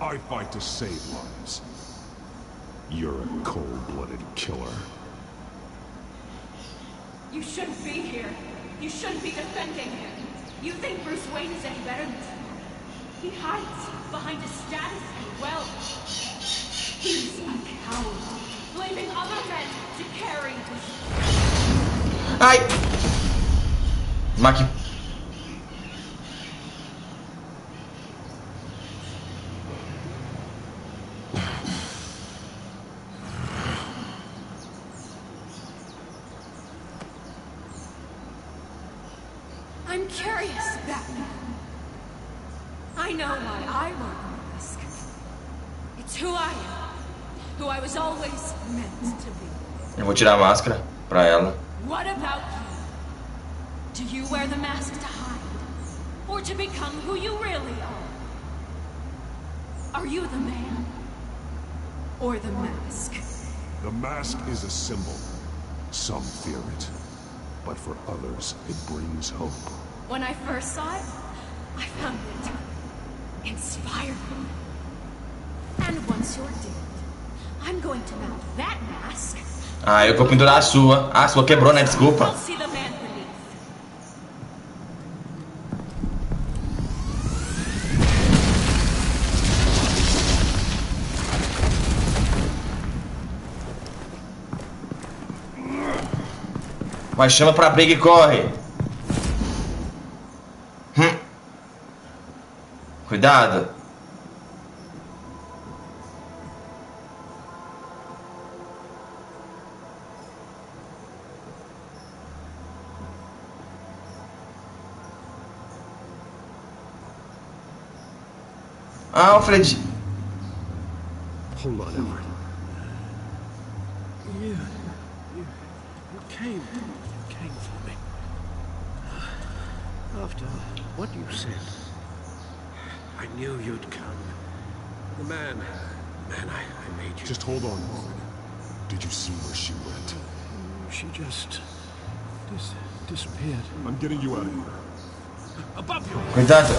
I fight to save lives. You're a cold-blooded killer. You shouldn't be here. You shouldn't be defending him. You think Bruce Wayne is any better than you? He hides behind his status and wealth. He's a coward, blaming other men to carry his... Ai! Maqui... I'm curious, Batman. I know why I won't risk. It's who I am. Who I was always meant to be. Eu vou tirar a máscara pra ela. What about you? Do you wear the mask to hide? Or to become who you really are? Are you the man? Or the mask? The mask is a symbol. Some fear it. But for others, it brings hope. When I first saw it, I found it inspiring. And once you're dead, I'm going to mount that mask. Ah, eu vou pendurar a sua. Ah, a sua quebrou, né? Desculpa. I'll see the man beneath. Mas chama pra briga e corre. Cuidado. Alfred. Hold on, Edward. You came for me. After what you said, I knew you'd come. The man I made you. Just hold on, Alfred. Did you see where she went? She just disappeared. I'm getting you out of here. Above you. Cuidado.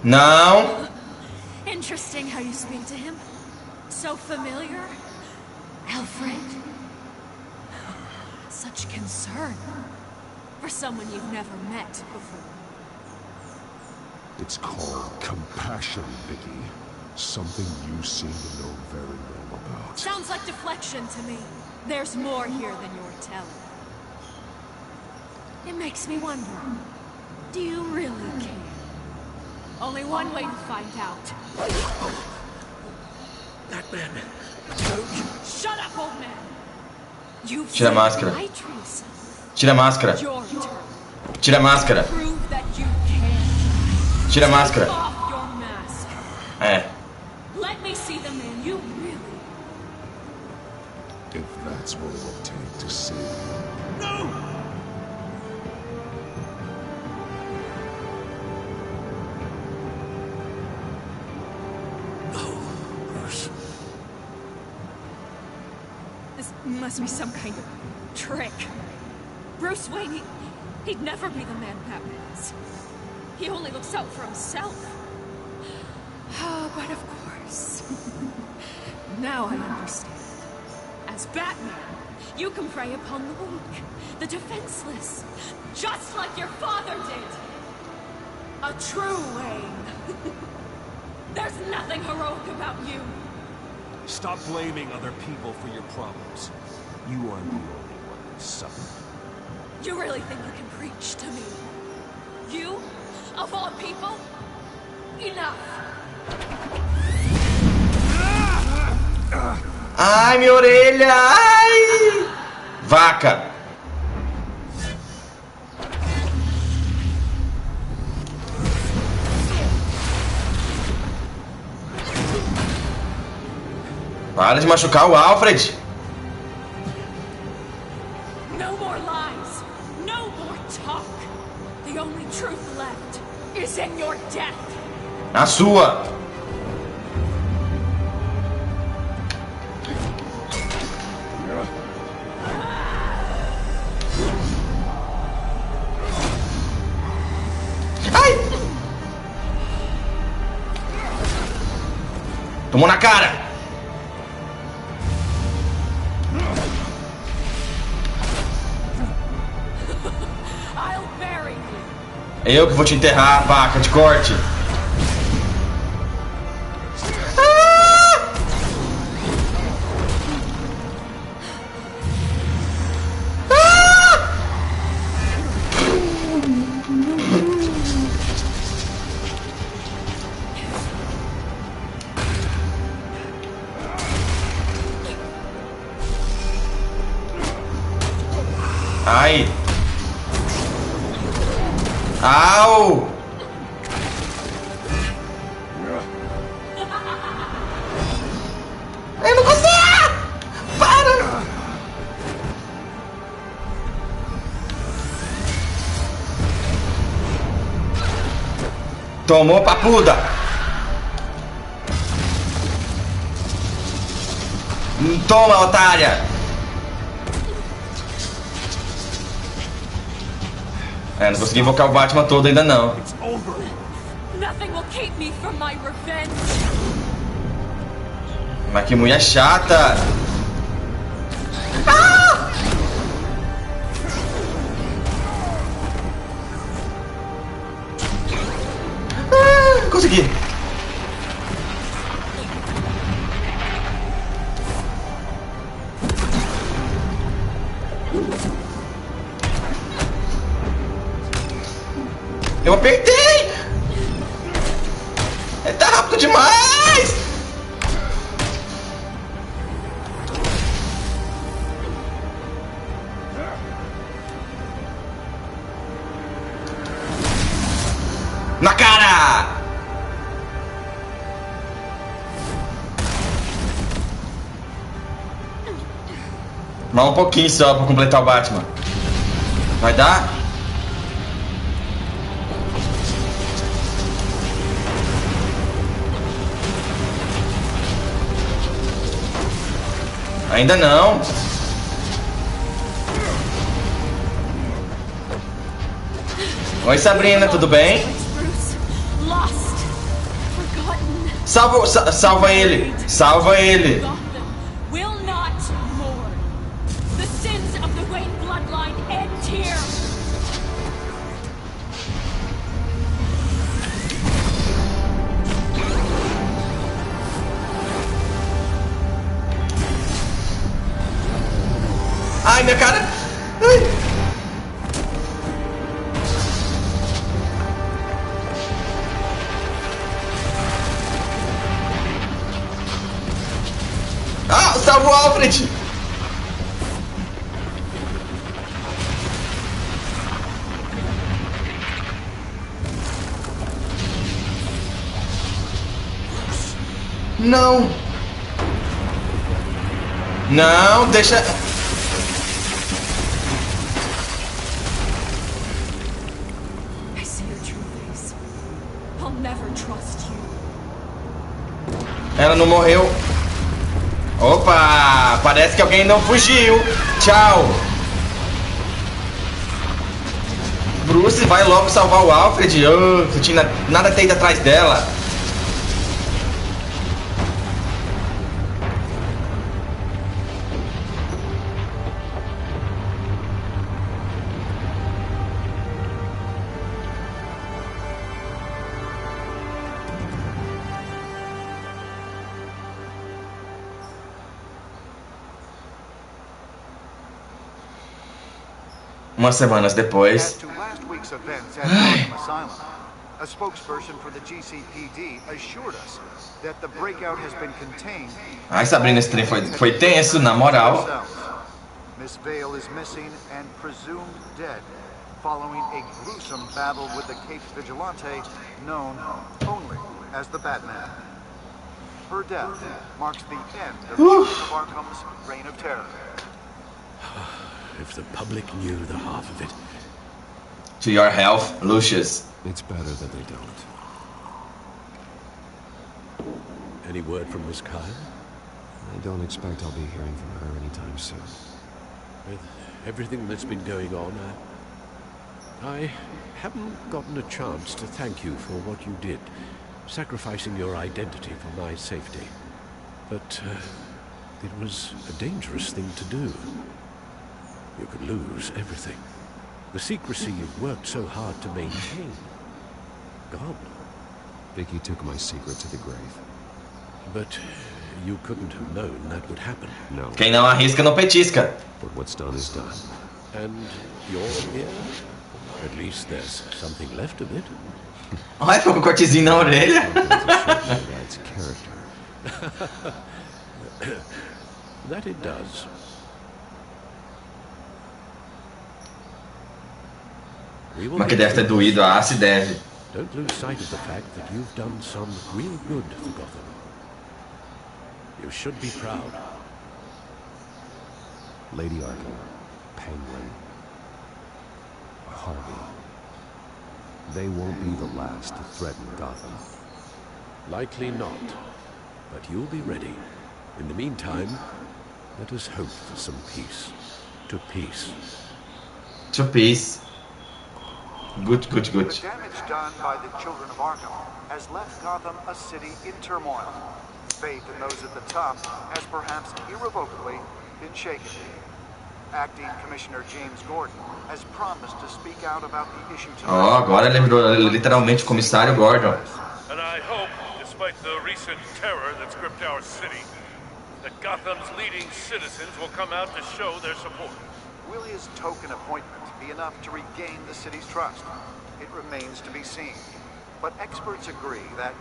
Não. Interesting how you speak to him. So familiar. Alfred. Such concern for someone you've never met before. It's called compassion, Vicky. Something you seem to know very little about. Sounds like deflection to me. There's more here than you're telling. It makes me wonder, do you really care? Only one way to find out. That man. Shut up, old man. You've Tira a máscara. lied to yourself. Tira a máscara. Your turn. Tira a máscara. Prove that you can. Tira a máscara. Take off your mask. É. Let me see the man you really. If that's what it will take to save you. No! This must be some kind of trick. Bruce Wayne, he'd never be the man Batman is. He only looks out for himself. Oh, but of course. Now I understand. As Batman, you can prey upon the weak, the defenseless, just like your father did. A true Wayne. There's nothing heroic about you. Stop blaming other people for your problems. You aren't the only one who suffered. You really think you can preach to me? You? Of all people? Enough! Ai, minha orelha! Ai! Vaca! Para de machucar o Alfred! No more lies! No more talk! The only truth left is in your death! Na sua! Ai! Tomou na cara! I'll bury you! Eu que vou te enterrar, vaca de corte! Ai! Au! Eu Tomou, papuda! Toma, otária! Não consegui invocar o Batman todo ainda não. Nothing will keep me from my revenge. Mas que mulher chata! Ah! Consegui! Eu apertei! Tá rápido demais! Na cara! Mais um pouquinho só pra completar o Batman. Vai dar? Ainda não. Oi, Sabrina, tudo bem? Salva ele! Salva ele! Ai, minha cara! Ai. Ah, salva o Alfred! Não! Não, deixa... Ela não morreu. Opa! Parece que alguém não fugiu. Tchau. Bruce, vai logo salvar o Alfred. Oh, tinha nada ter ido atrás dela. Umas semanas depois. A spokesperson for the GCPD assured us that the breakout has been contained. Ai, Sabrina, esse trem foi tenso, na moral. Miss Vale is missing and presumed dead, following a gruesome battle with the Caped Vigilante known only as the Batman. Her death marks the end of Arkham's reign of terror. If the public knew the half of it. To your health, Lucius. It's better that they don't. Any word from Miss Kyle? I don't expect I'll be hearing from her anytime soon. With everything that's been going on, I haven't gotten a chance to thank you for what you did, sacrificing your identity for my safety. But it was a dangerous thing to do. You could lose everything. The secrecy you've worked so hard to maintain. Gone. Vicky took my secret to the grave. But you couldn't have known that would happen. No. Quem não arrisca não petisca. But what's done is done. And you're here? At least there's something left of it. Olha, ficou com um cortezinho na orelha. That's character. That it does. Mas que deve ter doído, se deve. Don't lose sight of the fact that you've done some real good for Gotham. You should be proud. Lady Arkham, Penguin, Harvey. They won't be the last to threaten Gotham. Likely not. But you'll be ready. In the meantime, let us hope for some peace. To peace. To peace. Good. The damage done by the children of Arkham has left Gotham a city in turmoil. Faith in those at the top has perhaps irrevocably been shaken. Acting Commissioner James Gordon has promised to speak out about the issue tonight. Agora ele virou literalmente o comissário Gordon. And I hope, despite the recent terror that's gripped our city, that Gotham's leading citizens will come out to show their support. Will his token appointment be enough to regain the city's trust? It remains to be seen. But experts agree that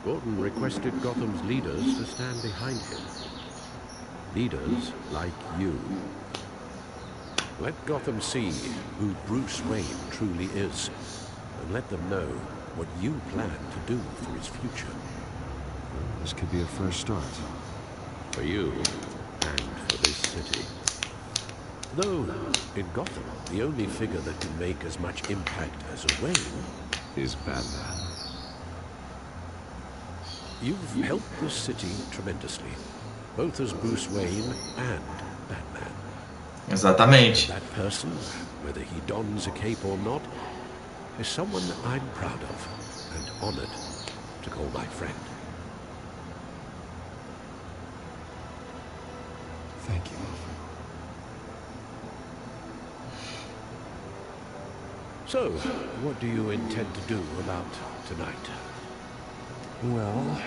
Gordon requested Gotham's leaders to stand behind him. Leaders like you. Let Gotham see who Bruce Wayne truly is, and let them know what you plan to do for his future. This could be a fresh start. For you, and for this city. Though, in Gotham, the only figure that can make as much impact as a Wayne is Batman. You've helped this city tremendously, both as Bruce Wayne and Batman. Exatamente. That person, whether he dons a cape or not, is someone I'm proud of and honored to call my friend. Thank you. So, what do you intend to do about tonight? Well,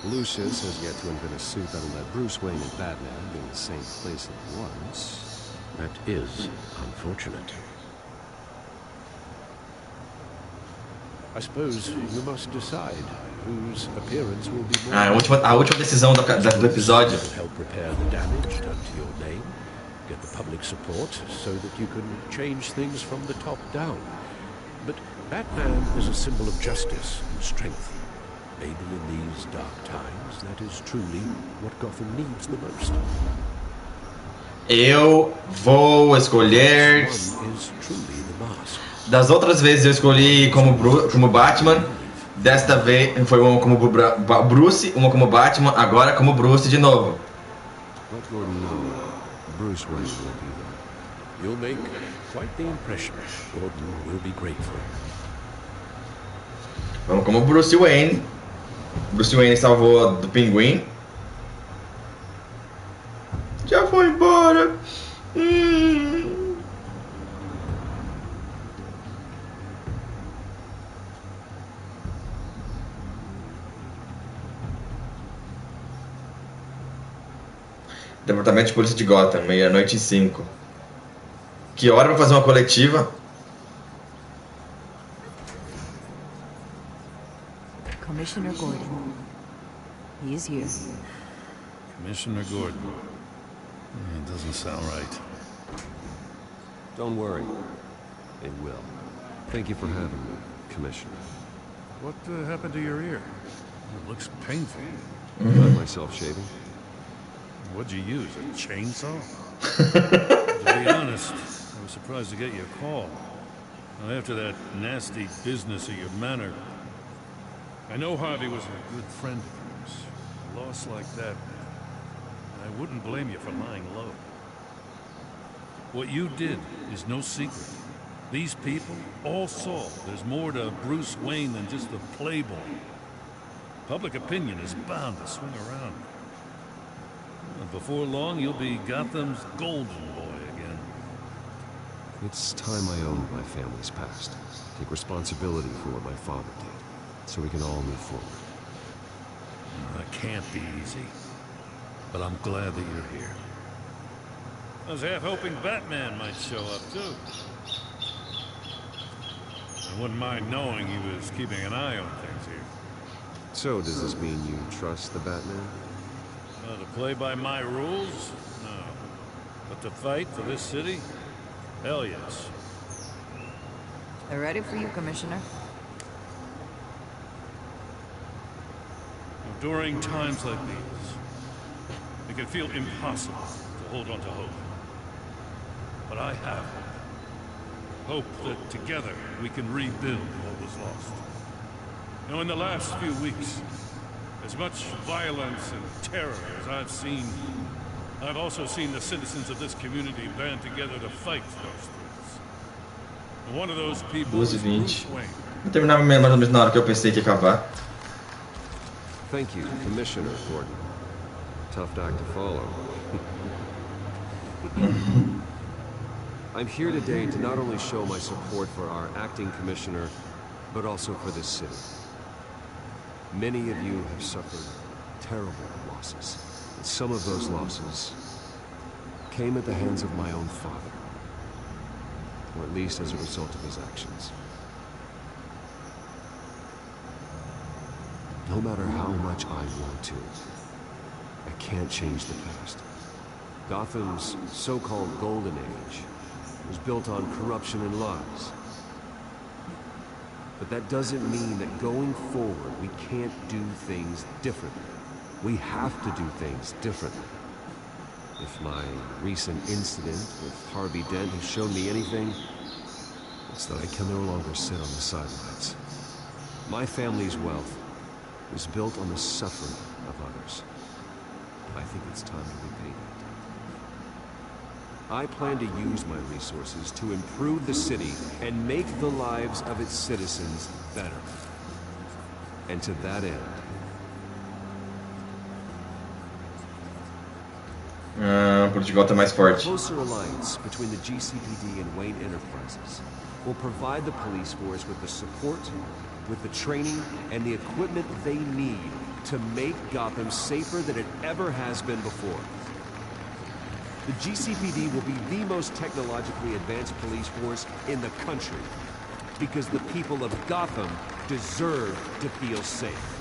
Lucius has yet to invent a suit that'll let Bruce Wayne and Batman be in the same place at once. That is unfortunate. I suppose you must decide whose appearance will be more... A última decisão do episódio. Help repair the damage done to your name. Get the public support so that you can change things from the top down. But Batman is a symbol of justice and strength. Maybe in these dark times, that is truly what Gotham needs the most. Eu vou escolher... Das outras vezes eu escolhi como Batman. Desta vez foi uma como Bruce, uma como Batman, agora como Bruce de novo. Let Gordon know Bruce Wayne will be there. You'll make quite the impression. Gordon will be grateful. Vamos como Bruce Wayne. Bruce Wayne salvou do Pinguim. Já foi embora. Departamento de Polícia de Gotham, 00:05. Que hora pra fazer uma coletiva? Commissioner Gordon. He is here. Commissioner Gordon. It doesn't sound right. Don't worry. It will. Thank you for having me, Commissioner. What happened to your ear? It looks painful. Find myself shaving. What'd you use, a chainsaw? To be honest, I was surprised to get your call. After that nasty business of your manor, I know Harvey was a good friend of yours. A loss like that, I wouldn't blame you for lying low. What you did is no secret. These people all saw there's more to Bruce Wayne than just the playboy. Public opinion is bound to swing around. And before long, you'll be Gotham's golden boy again. It's time I owned my family's past. Take responsibility for what my father did, so we can all move forward. It can't be easy, but I'm glad that you're here. I was half hoping Batman might show up, too. I wouldn't mind knowing he was keeping an eye on things here. So, does this mean you trust the Batman? To play by my rules? No. But to fight for this city? Hell yes. They're ready for you, Commissioner. During times like these, it can feel impossible to hold on to hope. But I have hope. hope that together we can rebuild what was lost. Now, in the last few weeks, as much violence and terror as I've seen, I've also seen the citizens of this community band together to fight those threats. One of those people is Bruce Wayne. Vou terminar mais ou menos na hora que eu pensei que ia acabar. Thank you, Commissioner Gordon. Tough act to follow. I'm here today to not only show my support for our acting commissioner, but also for this city. Many of you have suffered terrible losses, and some of those losses came at the hands of my own father, or at least as a result of his actions. No matter how much I want to, I can't change the past. Gotham's so-called Golden Age was built on corruption and lies. But that doesn't mean that going forward we can't do things differently. We have to do things differently. If my recent incident with Harvey Dent has shown me anything, it's that I can no longer sit on the sidelines. My family's wealth was built on the suffering of others. I think it's time to repay that. I plan to use my resources to improve the city and make the lives of its citizens better. And to that end, Portugal tá mais forte. A closer alliance between the GCPD and Wayne Enterprises will provide the police force with the support, with the training, and the equipment they need to make Gotham safer than it ever has been before. The GCPD will be the most technologically advanced police force in the country, because the people of Gotham deserve to feel safe.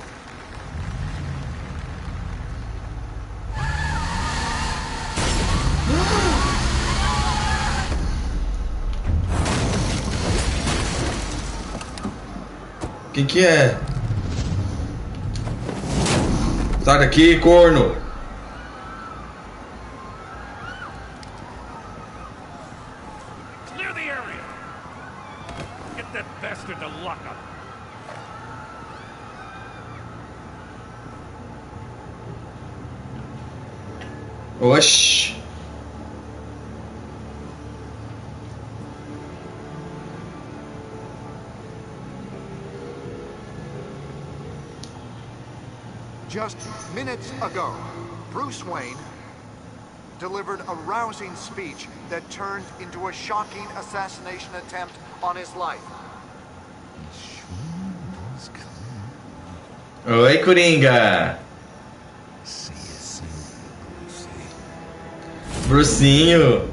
Que é? Sai daqui, corno! Clear the area! Get that bastard to lock up! Oxi! Just minutes ago, Bruce Wayne delivered a rousing speech that turned into a shocking assassination attempt on his life. Oi, Coringa! Brucinho!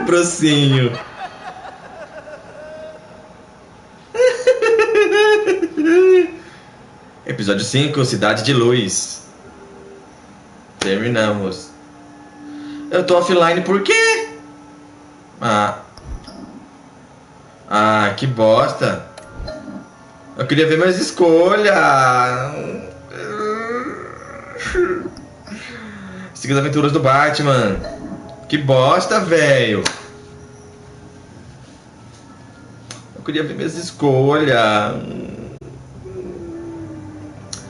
Brucinho! Episódio 5, Cidade de Luz. Terminamos. Eu tô offline por quê? Que bosta. Eu queria ver minhas escolhas. Siga as aventuras do Batman. Que bosta, velho. Eu queria ver minhas escolhas.